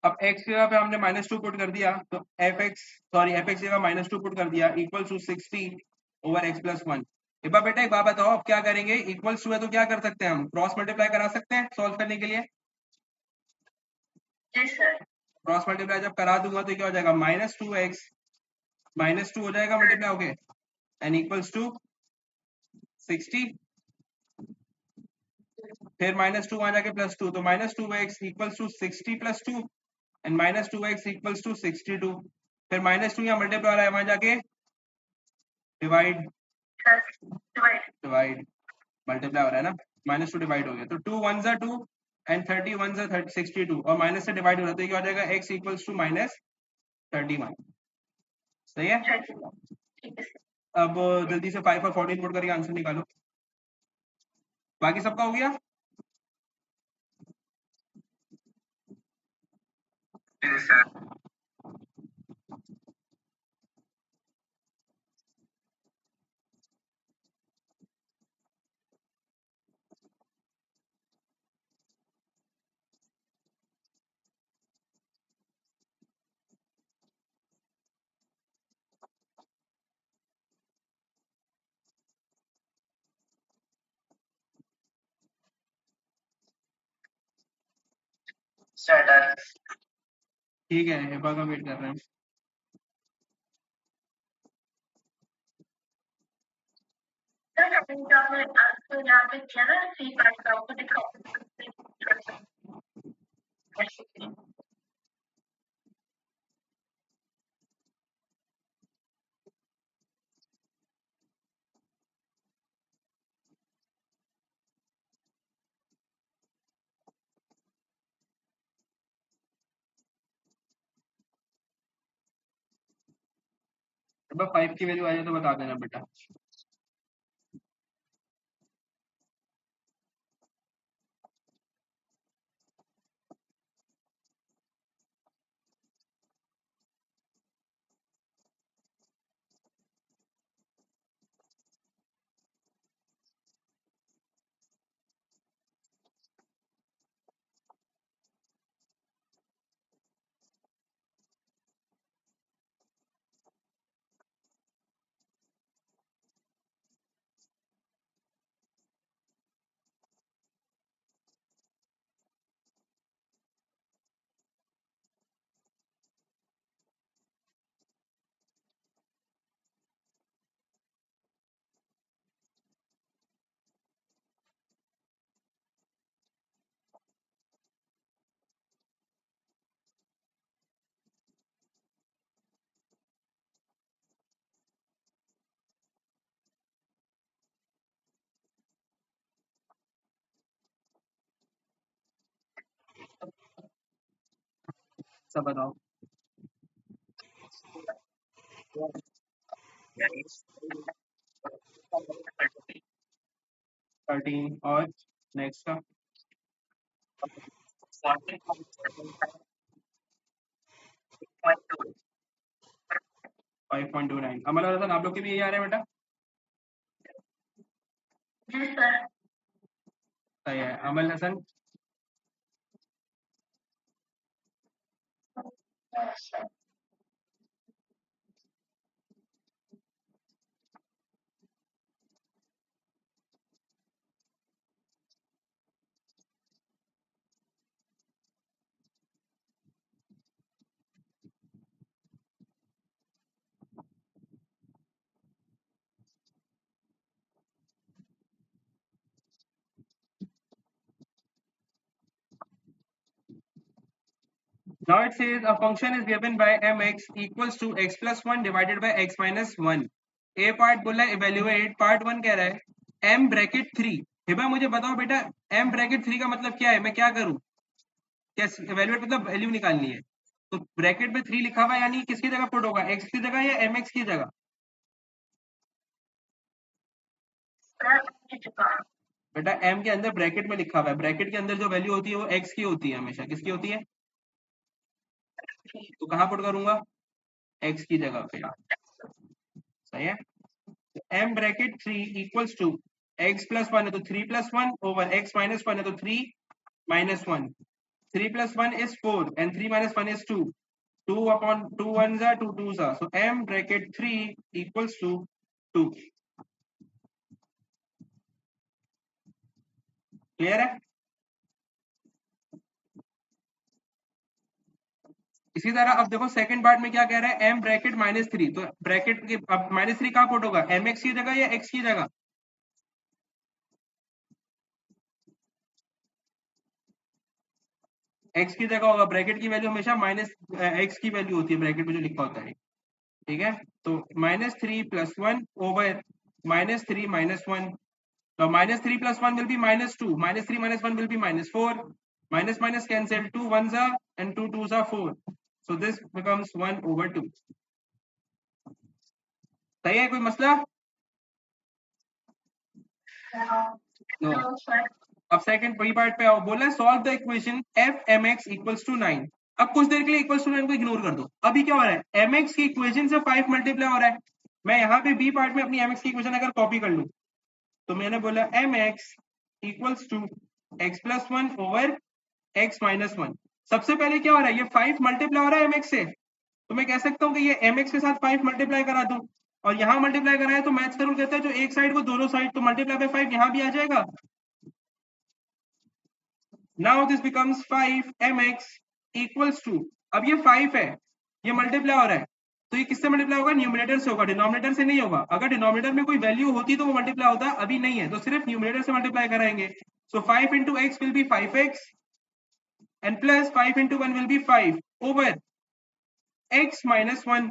अब x की जगह पे हमने -2 पुट कर दिया, तो एफ एक्स जगह -2 पुट कर दिया equal to 60 over x plus 1। एक बार बेटा एक बात बताओ, अब क्या करेंगे, इक्वल्स टू है तो क्या कर सकते हैं, हम क्रॉस मल्टीप्लाई करा सकते हैं सॉल्व करने के लिए। जी सर। क्रॉस मल्टीप्लाई जब करा दूंगा तो क्या हो जाएगा, -2x -2 हो जाएगा मल्टीप्लाई होके एंड इक्वल्स टू 60, फिर -2 वहां जाके +2, तो -2x equals to 60 + 2 and -2x equals to 62। फिर -2 यहाँ मल्टीप्लाई हो रहा है, वहां जाके डिवाइड डिवाइड मल्टीप्लाई हो रहा है ना, -2 डिवाइड हो गया, तो 2 1 जा 2 एंड 30 1 जा 62 और माइनस से डिवाइड हो रहा है, तो ये क्या हो जाएगा, x इक्वल्स टू -31। सही है। अब जल्दी से 5 और 14 पुट करके आंसर निकालो। बाकी सबका हो गया। ठीक है, हेबा का वेट कर रहे हैं। हेबा 5 की वैल्यू आ जाए तो बता देना बेटा। सब बताओ। 13 और नेक्स्ट का 5.29। अमल और हसन आप लोग के भी यही आ रहे हैं बेटा। सही है। अमल Hasan now it says a function is given by mx equals to x plus 1 divided by x minus 1। a part बोला है इवेल्युएट, पार्ट 1 कह रहा है m ब्रैकेट 3। हिबा मुझे बताओ बेटा m ब्रैकेट 3 का मतलब क्या है, मैं क्या करूं, क्या इवेल्युएट मतलब वैल्यू निकालनी है, तो ब्रैकेट में 3 लिखा हुआ है यानी किसकी जगह पुट होगा, x की जगह या mx की जगह। बेटा m के अंदर ब्रैकेट में लिखा हुआ है, ब्रैकेट के अंदर जो वैल्यू होती है वो x की होती है हमेशा, किसकी होती है, तो कहाँ पुट करूंगा, x की जगह पे। सही है। तो m bracket 3 equals to x plus 1 है तो 3 प्लस 1 ओवर x माइनस 1 है तो 3 minus 1 3 plus 1 is 4 and 3 minus 1 is 2. 2 upon 2 ones are 2 twos are. So m bracket 3 equals to 2. Clear है? इसी तरह अब देखो सेकंड पार्ट में क्या कह रहा है, m ब्रैकेट -3, तो ब्रैकेट के अब -3 कहाँ पुट होगा, mx की जगह या x की जगह? x की जगह होगा, ब्रैकेट की वैल्यू हमेशा -x की वैल्यू होती है ब्रैकेट में जो लिखा होता है, ठीक है? तो -3 + 1 over -3 - 1. Now -3 + 1 will be -2. -3 - 1 will be -4. Minus minus cancel. 2 ones are and 2 twos are 4. So this becomes 1/2. सही है, कोई मसला? No. अब सेकंड वही पार्ट पे आओ, बोला solve the equation f mx equals to 9. अब कुछ देर के लिए इक्वल्स टू 9 को इग्नोर कर दो. अभी क्या हो रहा है, mx की इक्वेशन से 5 मल्टीप्लाई हो रहा है. मैं यहाँ पे b पार्ट में अपनी mx की इक्वेशन अगर कॉपी कर लूं तो मैंने बोला mx equals to x + 1 over x - 1. सबसे पहले क्या हो रहा है, ये 5 मल्टीप्लाई हो रहा है mx से, तो मैं कह सकता हूँ कि ये mx के साथ 5 मल्टीप्लाई करा दूं, और यहाँ मल्टीप्लाई कराए तो मैथ्स का रूल कहता है जो एक साइड को दोनों साइड, तो मल्टीप्लाई बाय 5 यहाँ भी आ जाएगा. Now this becomes 5 mx equals to, अब ये 5 है, ये मल्टीप्लाई हो रहा है, तो ये किससे मल्टीप्लाई होगा, न्यूमरेटर से होगा, डिनोमिनेटर से नहीं होगा. अगर डिनोमिनेटर में कोई वैल्यू होती तो वो मल्टीप्लाई होता, अभी नहीं है, तो सिर्फ न्यूमरेटर से मल्टीप्लाई कराएंगे. सो 5 into x will be 5x and plus 5 into 1 will be 5 over x - 1.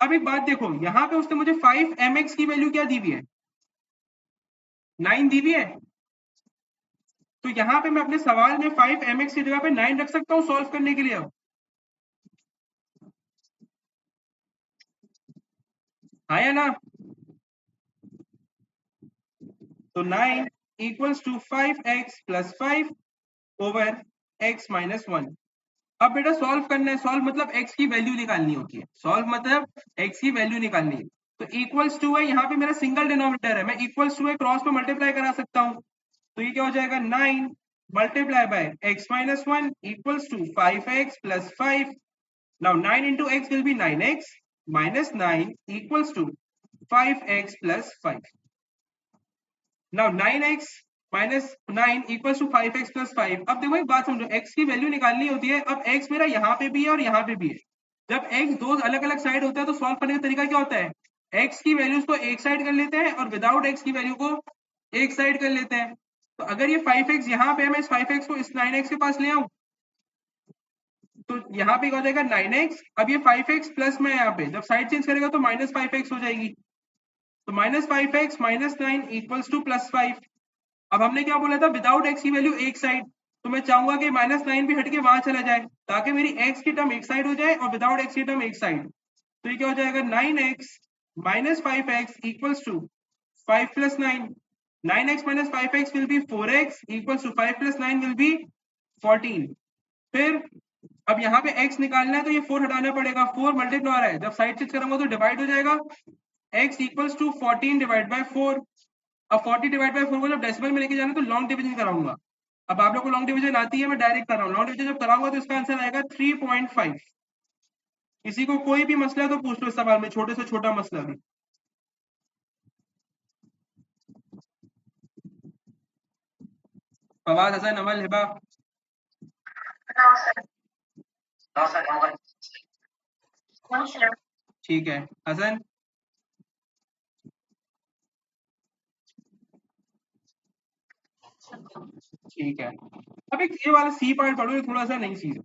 अब एक बात देखो, यहाँ पे उसने मुझे 5 mx की वैल्यू क्या दी हुई है, 9 दी हुई है. तो यहाँ पे मैं अपने सवाल में 5 mx की जगह पे 9 रख सकता हूँ सॉल्व करने के लिए. अब हाँ या ना? तो 9 equals to 5x + 5 over x - 1. अब बेटा सॉल्व करना है, सॉल्व मतलब x की वैल्यू निकालनी होती है, सॉल्व मतलब x की वैल्यू निकालनी है. तो इक्वल्स टू है, यहाँ पे मेरा सिंगल डिनोमिनेटर है, मैं इक्वल्स टू है क्रॉस पे मल्टीप्लाई करा सकता हूँ. तो ये क्या हो जाएगा, 9 multiply by x - 1 equals to 5x + 5. Now 9 into x will be 9x minus 9 equals to 5x plus 5. Now 9x minus 9 equals to 5x plus 5. अब देखो एक बात समझो, x की वैल्यू निकालनी होती है. अब x मेरा यहाँ पे भी है और यहाँ पे भी है. जब x दो अलग अलग साइड होता है तो सॉल्व करने का तरीका क्या होता है, x की वैल्यूज को एक साइड कर लेते हैं और विदाउट x की वैल्यू को एक साइड कर लेते हैं. तो अगर ये 5x यहाँ पे है, मैं इस 5x को इस 9x के पास ले आऊं तो यहाँ पे हो जाएगा 9x. अब ये 5x प्लस में यहाँ पे जब साइड चेंज करेगा तो -5x हो जाएगी. तो -5x - 9 इक्वल्स टू +5. अब हमने क्या बोला था, विदाउट x की वैल्यू एक साइड, तो मैं चाहूंगा कि -9 भी हट के वहां चला जाए ताकि मेरी x की टर्म एक साइड हो जाए और विदाउट x की टर्म एक साइड. तो ये क्या हो जाएगा, 9x - 5x equals to 5 + 9. 9x - 5x will be 4x equals to 5 + 9 will be 14. फिर अब यहाँ पे x निकालना है तो ये 4 हटाना पड़ेगा, 4 मल्टीप्लाई हो रहा है, जब साइड चेंज करूंगा तो डिवाइड हो जाएगा. x equals to 14 divide by 4. अब 40 डिवाइड बाय 4 को जब डेसिमल में लेके जाना तो लॉन्ग डिवीजन कराऊंगा. अब आप लोग को लॉन्ग डिवीजन आती है, मैं डायरेक्ट कर रहा हूँ. लॉन्ग डिवीजन जब कराऊंगा तो इसका आंसर आएगा 3.5. किसी को कोई भी मसला तो पूछ लो इस सवाल में, छोटे से छोटा मसला भी. फवाद, हसन, अमल, हिबा? ठीक है. हसन? ठीक है. अब एक ये वाला सी पार्ट पढ़ो, ये थोड़ा सा नई चीज है.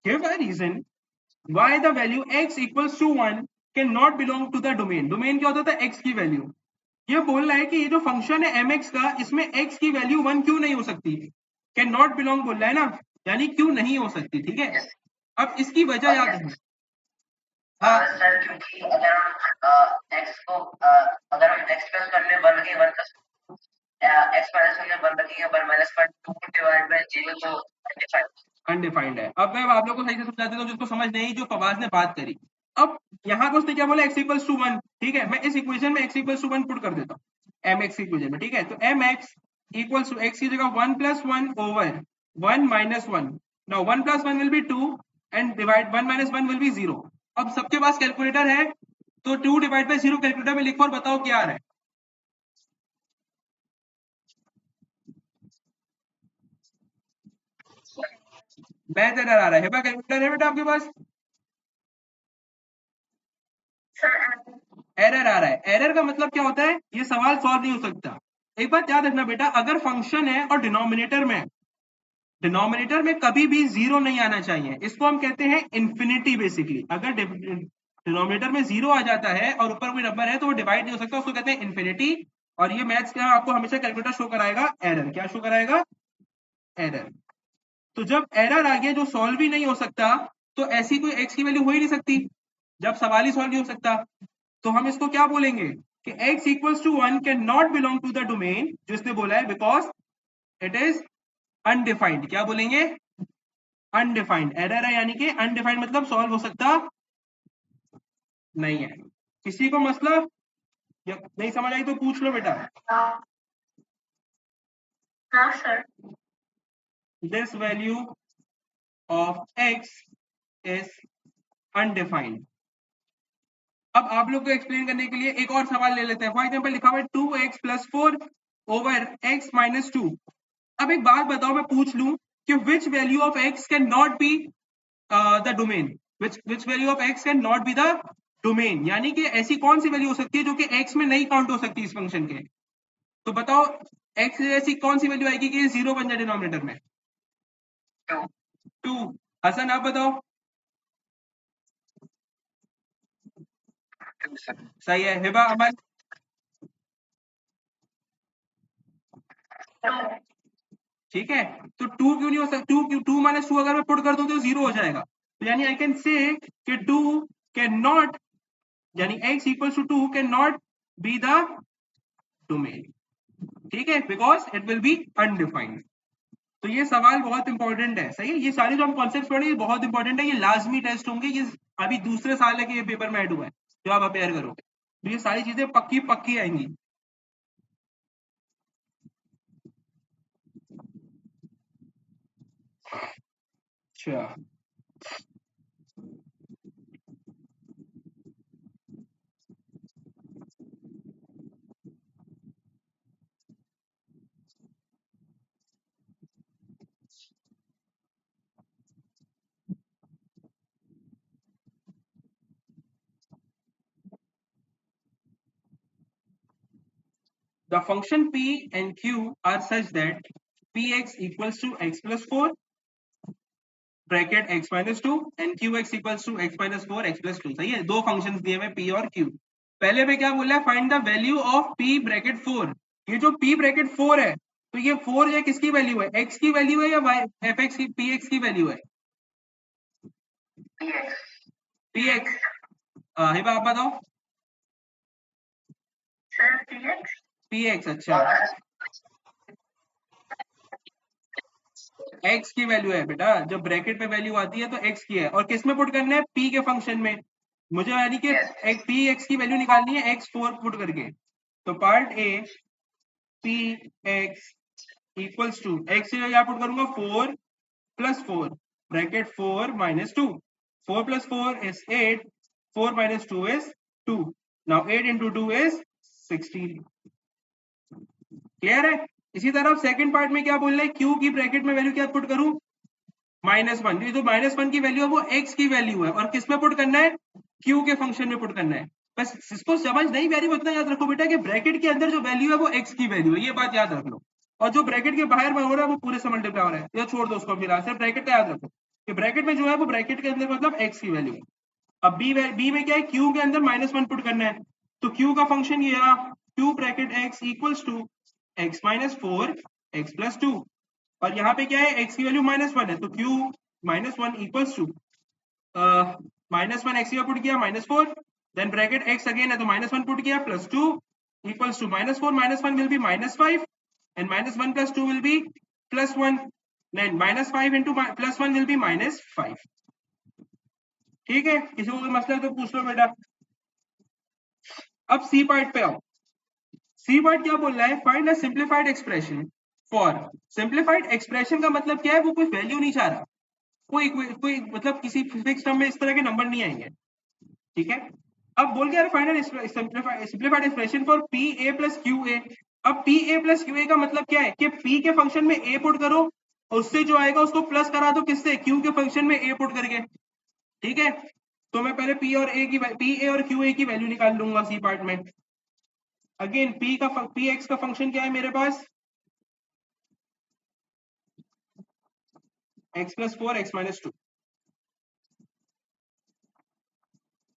Give a reason why the value x equals to 1 can not belong to the domain. Domain क्या होता था, x की वैल्यू. ये बोल रहा है कि ये जो फंक्शन है mx का, इसमें x की वैल्यू 1 क्यों नहीं हो सकती. कैन नॉट बिलोंग बोल रहा है ना, यानी क्यों नहीं हो सकती. ठीक है, अब इसकी वजह याद रखना. हाँ सर, क्योंकि अगर हम x को अगर हम x प्लस करने 1 रखेंगे 1 प्लस x माइनस 1 1 रखेंगे 1 माइनस 1 2 डिवाइड बाय 0 तो अनडिफाइंड है. अब मैं आप लोगों को सही से समझा देता हूँ जिसको समझ नहीं, जो फवाद ने बात करी. अब यहाँ पे उसने क्या बोला, x इक्वल्स टू 1. ठीक है, मैं इस इक्वेशन में x इक्वल्स टू 1 पुट कर देता हूँ mx की इक्वेशन में. ठीक है, तो mx इक्वल्स टू x की जगह 1 + 1 over 1 - 1. Now 1 + 1 will be 2 and divide 1 - 1 will B 0। अब सबके पास कैलकुलेटर है तो 2 डिवाइड बाय 0 कैलकुलेटर में लिखो और बताओ क्या आ रहा है। मैथ एरर आ रहा है। कैलकुलेटर है बेटा आपके पास? एरर आ रहा है। एरर का मतलब क्या होता है? ये सवाल सॉल्व नहीं हो सकता। एक बात याद रखना बेटा, अगर फंक्शन है और डिनोमिनेटर में, डिनोमिनेटर में कभी भी जीरो नहीं आना चाहिए। इसको हम कहते हैं इन्फिनिटी। बेसिकली अगर डिनोमिनेटर में जीरो आ जाता है और ऊपर कोई नंबर है तो वो डिवाइड नहीं हो सकता, उसको कहते हैं इन्फिनिटी। और ये मैथ्स का आपको हमेशा कैलकुलेटर शो कराएगा एरर। क्या शो कराएगा? एरर। तो जब एरर आ गया जो सॉल्व ही नहीं हो सकता, तो ऐसी कोई एक्स की वैल्यू हो ही नहीं सकती। जब सवाल ही सॉल्व नहीं हो सकता तो हम इसको क्या बोलेंगे कि x equals to 1 can not belong to the domain, जो इसने बोला है, बिकॉज इट इज अनडिफाइंड। क्या बोलेंगे? अनडिफाइंड। एरर है यानी कि अनडिफाइंड मतलब सॉल्व हो सकता नहीं है। किसी को मतलब या नहीं समझ आई तो पूछ लो बेटा। Sir this value of x is undefined. अब आप लोग को एक्सप्लेन करने के लिए एक और सवाल ले लेते हैं। फॉर एग्जाम्पल लिखा हुआ है 2x + 4 ओवर x - 2। अब एक बात बताओ, मैं पूछ लूं कि which value of x can not be the domain, which value of x can not be the domain, यानी कि ऐसी कौन सी वैल्यू हो सकती है जो कि x में नहीं काउंट हो सकती इस फंक्शन के। तो बताओ x ऐसी कौन सी वैल्यू आएगी कि ये जीरो बन जाए डिनोमिनेटर में? 2। हसन आप बताओ। सही है। हिबा, अमन? ठीक है। तो 2 क्यों नहीं हो सकता? 2 - 2 अगर मैं पुट कर दूं तो जीरो हो जाएगा। तो यानी आई कैन से कि 2 कैन नॉट, यानी x equals to 2 can not be the domain. ठीक है, because it will be undefined. तो ये सवाल बहुत इंपॉर्टेंट है। सही है, ये सारे जो हम कॉन्सेप्ट पढ़े ये बहुत इंपॉर्टेंट है। ये लाजमी टेस्ट होंगे। ये अभी दूसरे साल है कि ये पेपर में ऐड हुआ है जो आप अपेयर करोगे, तो ये सारी चीजें पक्की पक्की आएंगी। अच्छा, the function p and q are such that px equals to x plus 4 bracket x minus 2 and qx equals to x minus 4 x plus 2। सही है, दो फंक्शंस दिए हुए p और q। पहले में क्या बोला है? Find the value of p bracket 4। ये जो p ब्रैकेट 4 है, तो ये 4 ये किसकी वैल्यू है? x की वैल्यू है या y fx की px की वैल्यू है? px। हिबा आप बताओ। px। अच्छा, x की वैल्यू है बेटा। जब ब्रैकेट में वैल्यू आती है तो x की है, और किस में पुट करना है? p के फंक्शन में। मुझे यानी कि p x की वैल्यू निकालनी है x 4 पुट करके। तो part a, p x equals to x की वैल्यू पुट करूंगा 4 + 4 bracket 4 - 2। 4 + 4 is 8, 4 - 2 is 2। now 8 into 2 is 16। Clear है? इसी तरह सेकंड पार्ट में क्या बोल रहे हैं? q की ब्रैकेट में वैल्यू क्या पुट करूं? -1। ये जो -1 की वैल्यू है वो x की वैल्यू है, और किस में पुट करना है? q के फंक्शन में पुट करना है। बस इसको समझ नहीं प्यारी, उतना याद रखो बेटा कि ब्रैकेट के अंदर जो वैल्यू है वो x की वैल्यू है, ये बात याद रख लो। और जो ब्रैकेट के बाहर में हो रहा है वो पूरे से मल्टीप्लाई हो रहा है, ये छोड़ दो उसको फिलहाल, सिर्फ ब्रैकेट का याद रखो कि ब्रैकेट में जो है वो ब्रैकेट के अंदर मतलब x की वैल्यू है। अब बी में क्या है? q के अंदर -1 पुट करना है। तो q का फंक्शन ये रहा, q bracket x equals to x - 4 x + 2। और यहाँ पे क्या है? x की वैल्यू -1 है, तो q -1 इक्वल्स टू -1 x का पुट किया -4, देन ब्रैकेट x अगेन है तो -1 पुट किया +2 equals to -4 -1 will be -5 and -1 + 2 will be +1, then -5 into +1 will be -5। ठीक है, किसी को कोई मसला तो पूछ लो बेटा। अब सी पार्ट पे आओ। सी पार्ट क्या बोल रहा है? Find a simplified expression for. Simplified expression का मतलब क्या है? वो कोई वैल्यू नहीं चाह रहा। कोई मतलब किसी फिक्स टर्म में इस तरह के नंबर नहीं आएंगे, ठीक है। अब बोल गया final simplified expression for P A plus Q A. अब P A plus Q A का मतलब क्या है कि पी के फंक्शन में ए पुट करो और उससे जो आएगा उसको प्लस करा दो किससे, क्यू के फंक्शन में ए पुट करके, ठीक है। तो मैं पहले पी ए और क्यू ए की वैल्यू निकाल लूंगा सी पार्ट में। अगेन पी एक्स का फंक्शन क्या है मेरे पास, X plus four X minus two.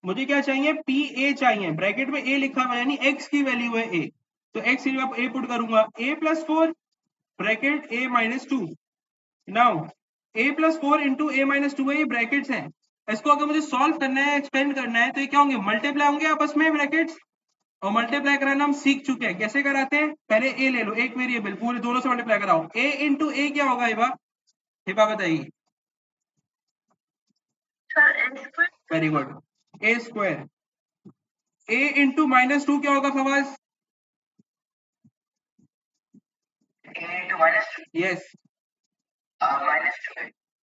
मुझे क्या चाहिए, पी ए चाहिए, ब्रैकेट में ए लिखा हुआ है यानी एक्स की वैल्यू है ए, तो एक्स की जगह ए पुट करूंगा, ए प्लस फोर ब्रैकेट ए माइनस टू। नाउ ए प्लस फोर इंटू ए माइनस टू है, ये ब्रैकेट्स हैं। इसको अगर मुझे सॉल्व करना है, एक्सपेंड करना है, तो ये क्या होंगे, मल्टीप्लाई होंगे आपस में ब्रैकेट्स। और मल्टीप्लाई कराना हम सीख चुके हैं, कैसे कराते हैं, पहले ए ले लो, एक वेरिएबल पूरे दोनों से मल्टीप्लाई कराओ, ए इंटू ए क्या होगा हिबा, हिबा बताइए। Very good, a square. A into minus two क्या होगा Fawaz, yes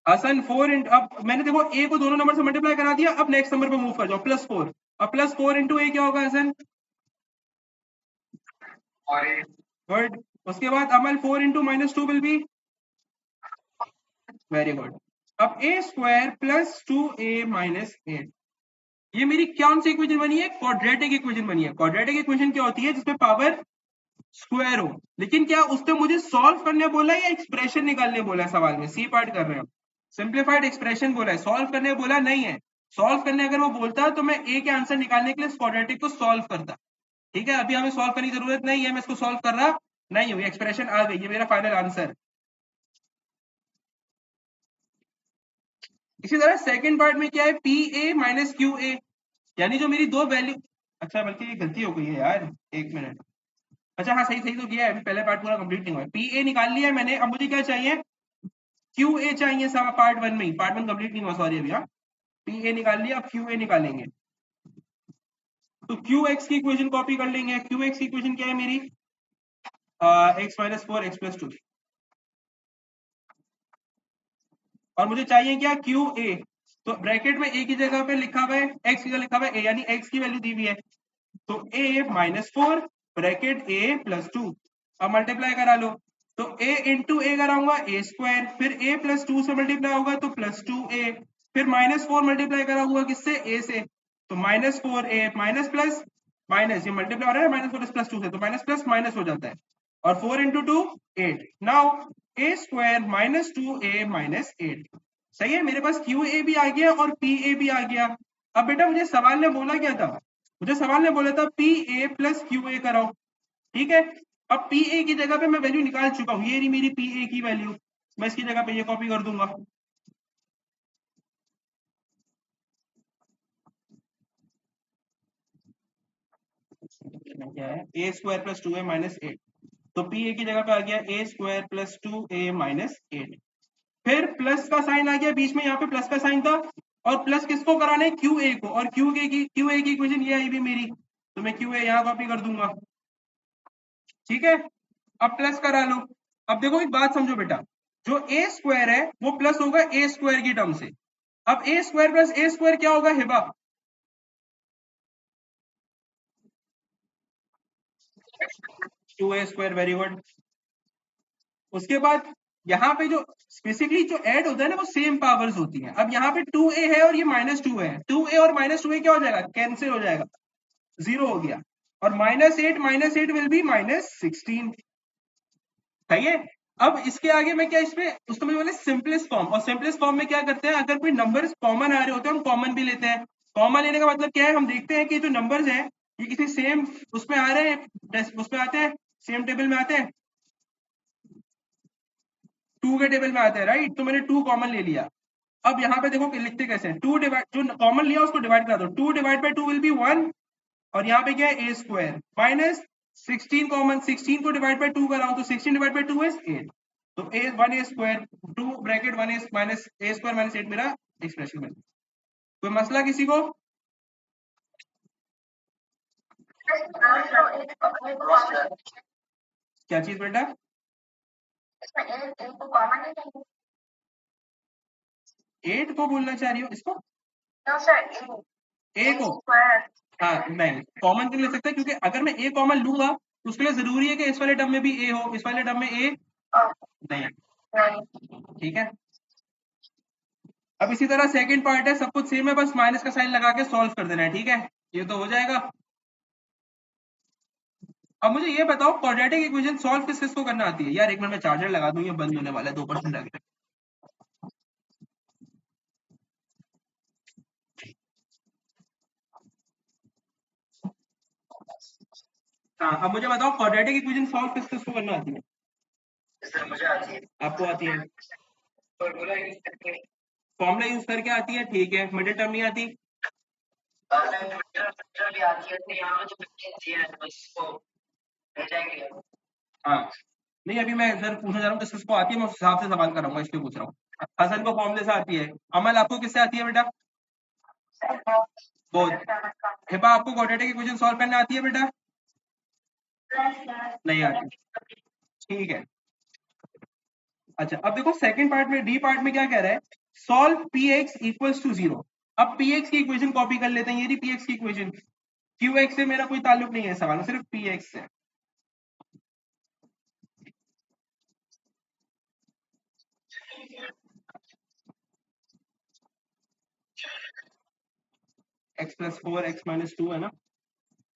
Hasan four into, अब मैंने देखो ए को दोनों नंबर से मल्टीप्लाई करा दिया, अब नेक्स्ट नंबर पे मूव कर जाओ, प्लस फोर। अब प्लस फोर इंटू ए क्या होगा हसन, गुड। उसके बाद अमल four into minus two will be, very good. अब a square plus two a minus eight, ये मेरी कौन सी इक्वेशन बनी है, क्वाड्रेटिक इक्वेशन बनी है। क्वाड्रेटिक इक्वेशन क्या होती है, जिसमें पावर स्क्वायर हो, लेकिन क्या उसने मुझे सॉल्व करने बोला या एक्सप्रेशन निकालने बोला है, सवाल में सी पार्ट कर रहे हो, सिंप्लीफाइड एक्सप्रेशन बोला है, सॉल्व करने बोला नहीं है। सॉल्व करने अगर वो बोलता तो मैं ए के आंसर निकालने के लिए क्वाड्रेटिक को सॉल्व करता, ठीक है। अभी हमें सॉल्व करने की जरूरत नहीं है, मैं इसको सॉल्व कर रहा नहीं हूँ, एक्सप्रेशन आ गई, ये मेरा फाइनल आंसर। इसी तरह सेकंड पार्ट में क्या है, P A minus Q A, यानी जो मेरी दो वैल्यू, अच्छा बल्कि ये गलती हो गई है यार, एक मिनट। अच्छा हाँ, सही सही तो किया है, अभी पहले पार्ट पूरा कंप्लीट नहीं हुआ है, पी ए निकाल लिया है मैंने, अब मुझे क्या चाहिए, क्यू ए चाहिए, सब पार्ट वन में ही, पार्ट वन कंप्लीट नहीं हुआ, सॉरी अभी। हाँ, पी ए निकाल लिया, अब क्यू ए निकालेंगे। तो क्यू एक्स की इक्वेशन कॉपी कर लेंगे, क्यू एक्स की इक्वेशन क्या है मेरी, x minus four x plus two, और मुझे चाहिए क्या, क्यू ए। तो ब्रैकेट में ए की जगह पे लिखा हुआ है एक्स की जगह लिखा हुआ है ए, यानी एक्स की वैल्यू दी हुई है, तो ए माइनस फोर ब्रैकेट ए प्लस टू। अब मल्टीप्लाई करा लो, तो ए इंटू ए कराऊंगा ए स्क्वायर, फिर ए प्लस टू से मल्टीप्लाई होगा तो प्लस टू ए, फिर माइनस फोर मल्टीप्लाई कराऊंगा किससे, ए से, तो माइनस फोर ए माइनस प्लस माइनस, ये मल्टीप्लाई हो रहा है माइनस फोर प्लस टू से, तो माइनस प्लस माइनस हो जाता है, और four into two eight. Now a square minus two a minus eight, सही है, मेरे पास क्यू ए भी आ गया और पी ए भी आ गया। अब बेटा मुझे सवाल ने बोला क्या था, मुझे सवाल ने बोला था पी ए प्लस क्यू ए कराओ, ठीक है। अब पी ए की जगह पे मैं वैल्यू निकाल चुका हूँ, ये रही मेरी पी ए की वैल्यू, मैं इसकी जगह पे ये कॉपी कर दूंगा, क्या है, a square plus two a minus eight, तो पी ए की जगह पे आ गया ए square plus two a minus eight, फिर प्लस का साइन आ गया बीच में, यहाँ पे प्लस का साइन था, और प्लस किसको कराना है, क्यू ए को, और क्यू ए की इक्वेशन ये आई भी मेरी, तो मैं क्यू ए यहाँ कॉपी कर दूंगा, ठीक है। अब प्लस करा लो। अब देखो एक बात समझो बेटा, जो ए स्क्वायर है वो प्लस होगा ए स्क्वायर की टर्म से, अब a square plus a square क्या होगा Hiba, two a square, very good. उसके बाद यहाँ पे जो स्पेसिफिकली जो ऐड होता है ना वो सेम पावर्स होती हैं, अब यहाँ पे टू ए है और ये माइनस टू है, टू ए और माइनस टू ए क्या हो जाएगा, कैंसिल हो जाएगा, जीरो हो गया, और minus eight will be minus sixteen, सही है। अब इसके आगे मैं क्या, इसमें उसको मैं बोले सिंपलेस्ट फॉर्म, और सिंपलेस्ट फॉर्म में क्या करते हैं, अगर कोई नंबर कॉमन आ रहे होते हैं हम कॉमन भी लेते हैं। कॉमन लेने का मतलब क्या है, हम देखते हैं कि जो नंबर्स हैं ये किसी सेम उसमें आ रहे हैं, उसमें आते हैं, सेम टेबल में आते हैं, टू के टेबल में आते हैं, राइट, तो मैंने टू कॉमन ले लिया। अब यहाँ पे देखो लिखते कैसे हैं, टू डिवाइड, जो कॉमन लिया उसको डिवाइड करा दो, two divide by two will be one, और यहाँ पे क्या है a square minus sixteen common, sixteen को डिवाइड बाई टू कराओ तो sixteen divide by two is eight, तो a one a square, two bracket one a minus a square minus eight मेरा एक्सप्रेशन में। कोई मसला किसी को, क्या चीज बेटा, 8 को बोलना चाह रही हो इसको? नो सर, ए को? स्क्वायर। हाँ नहीं, कॉमन क्यों ले सकते हैं, क्योंकि अगर मैं ए कॉमन लूंगा तो उसके लिए जरूरी है कि इस वाले टर्म में भी ए हो, इस वाले टर्म में ए नहीं। ठीक है, अब इसी तरह सेकंड पार्ट है, सब कुछ सेम है, बस माइनस का साइन लगा के सॉल्व कर देना है। ठीक है, ये तो हो जाएगा। अब मुझे ये बताओ क्वाड्रेटिक इक्वेशन सॉल्व किस किस को करना आती है? यार एक मिनट में चार्जर लगा दूं, ये बंद होने वाला है, 2% रह गया। हाँ, अब मुझे बताओ क्वाड्रेटिक इक्वेशन सॉल्व किस किस को करना आती है? सर मुझे आती है। आपको आती है? फॉर्मूला यूज करके आती है, ठीक है। मिडिल टर्म नहीं आती? भी आती है, तो यहाँ जो इसको रह जाएंगे। हाँ नहीं, अभी मैं सर पूछना चाह रहा हूँ किस किसको आती है, मैं उस हिसाब से सवाल कराऊंगा, इसलिए पूछ रहा हूँ। हसन को फॉर्मूले से आती है। अमल आपको किससे आती है बेटा? बहुत। हिबा आपको क्वाड्रेटिक इक्वेशन सॉल्व करना आती है बेटा? नहीं आती, ठीक है। अच्छा, अब देखो सेकंड पार्ट में, डी पार्ट में क्या कह रहा है? Solve p x equals to 0। अब पी एक्स की इक्वेशन कॉपी कर लेते हैं, ये पी एक्स की इक्वेशन। क्यू एक्स से मेरा कोई ताल्लुक नहीं है सवाल में, सिर्फ पी एक्स से। एक्स प्लस 4 एक्स माइनस 2 है ना?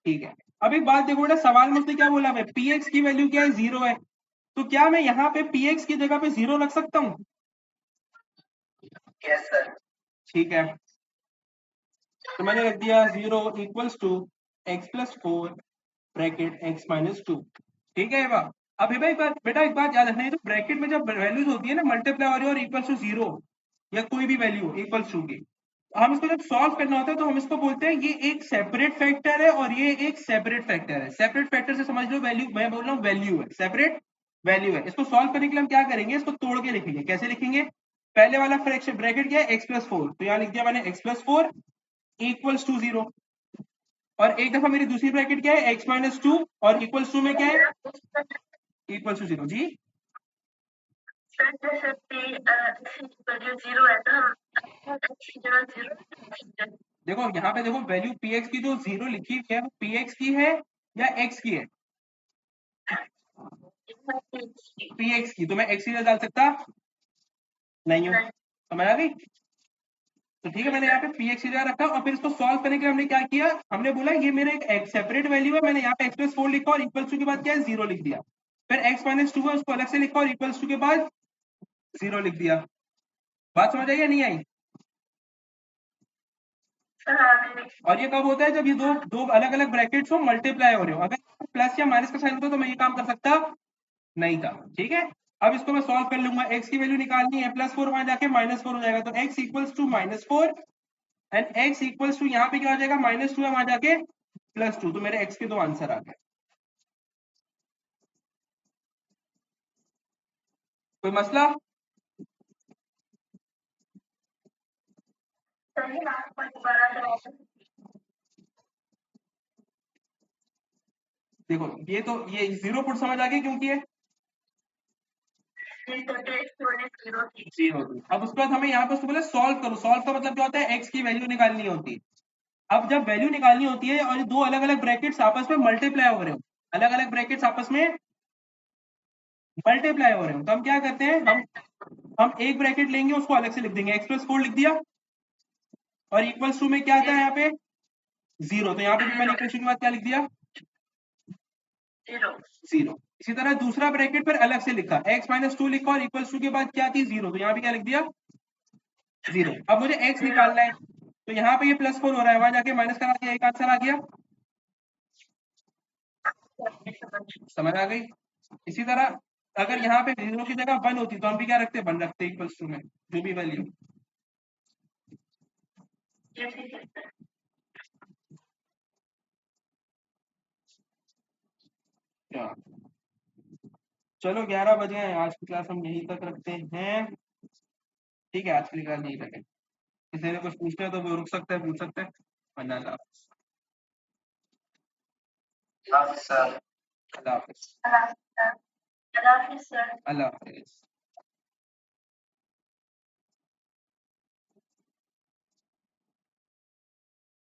ठीक है। अब एक बात देखो बेटा, सवाल में उसने क्या बोला है? पी एक्स की वैल्यू क्या है? 0 है। तो क्या मैं यहाँ पे पी एक्स की जगह पे 0 रख सकता हूँ? Yes sir. ठीक है, तो मैंने रख दिया 0 equals to x plus 4 bracket x minus 2। ठीक है बा? अब एक बात बेटा, एक बात याद रखना है, तो ब्रैकेट में जब वैल्यूज होती है ना, मल्टीप्लाई हो रही है और इक्वल्स टू 0 या कोई भी वैल्यू इक्वल्स टू की, हम इसको जब सॉल्व करना होता है तो हम इसको बोलते हैं ये एक सेपरेट फैक्टर है और ये एक सेपरेट फैक्टर है। सेपरेट फैक्टर से समझ लो वैल्यू, मैं बोल रहा हूँ वैल्यू है, सेपरेट वैल्यू है। इसको सॉल्व करने के लिए हम क्या करेंगे? इसको तोड़ के लिखेंगे। कैसे लिखेंगे? पहले वाला फ्रैक्शन ब्रैकेट क्या है? एक्स प्लस 4, तो यहाँ लिख दिया मैंने एक्स प्लस 4 इक्वल्स टू 0। और एक दफा मेरी दूसरी ब्रैकेट क्या है? एक्स माइनस 2 और इक्वल्स टू में क्या है? Equals to 0। जी सर जैसे वैल्यू 0 है तो हम देखो यहाँ पे देखो, वैल्यू पी एक्स की जो 0 लिखी हुई है वो पी एक्स की है या एक्स की है? पी एक्स की, तो मैं एक्स की डाल सकता नहीं हूँ। समझ आ गई? तो ठीक है, मैंने यहाँ पे पी एक्स की जगह रखा और फिर इसको सॉल्व करने के लिए हमने क्या किया? हमने बोला ये मेरे एक सेपरेट वैल्यू है, मैंने यहाँ पे एक्स प्लस 4 लिखा और इक्वल्स टू के बाद क्या है? 0 लिख दिया। फिर एक्स माइनस 2 है, उसको अलग से लिखा और इक्वल्स टू के बाद 0 लिख दिया। बात समझ आई या नहीं आई? और ये कब होता है? जब ये दो दो अलग अलग ब्रैकेट्स हो, मल्टीप्लाई हो रहे हो। अगर प्लस या माइनस का साइन होता तो मैं ये काम कर सकता नहीं था। ठीक है, अब इसको मैं सॉल्व कर लूंगा। एक्स की वैल्यू निकालनी है, प्लस 4 वहां जाके माइनस 4 हो जाएगा, तो x equals to minus 4 and x equals to यहाँ पे क्या हो जाएगा? माइनस 2 है वहां जाके प्लस 2। तो मेरे एक्स के दो आंसर आ गए। कोई मसला? देखो ये तो, ये 0 फुट समझ आ गई क्योंकि है 0। अब उसके बाद हमें यहाँ पे उसको बोले सॉल्व करो। सॉल्व का मतलब क्या होता है? एक्स की वैल्यू निकालनी होती है। अब जब वैल्यू निकालनी होती है और दो अलग अलग ब्रैकेट्स आपस में मल्टीप्लाई हो रहे हो, अलग अलग ब्रैकेट्स आपस में मल्टीप्लाई हो रहे हो, तो हम क्या करते हैं? हम एक ब्रैकेट लेंगे, उसको अलग से लिख देंगे, एक्स प्लस 4 लिख दिया और इक्वल्स टू में क्या आता है यहाँ पे? 0। तो यहाँ पे भी मैंने इक्वेशन के बाद क्या लिख दिया? 0। इसी तरह दूसरा ब्रैकेट पर अलग से लिखा, एक्स माइनस 2 लिखा और इक्वल्स टू के बाद क्या थी? 0। तो यहाँ पे क्या लिख दिया? 0। अब मुझे एक्स निकालना है, तो यहाँ पे ये प्लस 4 हो रहा है, वहां जाके माइनस करा दिया, एक आंसर आ गया। समझ आ गई? इसी तरह अगर यहाँ पे 0 की जगह 1 होती तो हम भी क्या रखते? 1 रखते इक्वल्स टू में जो भी वैल्यू। चलो 11 बजे हैं, आज की क्लास हम यहीं तक रखते हैं। ठीक है, आज की क्लास यहीं तक है। किसी ने कुछ पूछना है तो वो रुक सकता है, पूछ सकता है, वरना अल्लाह हाफिज। अल्लाह हाफिज। अल्लाह हाफिज सर। अल्लाह हाफिज।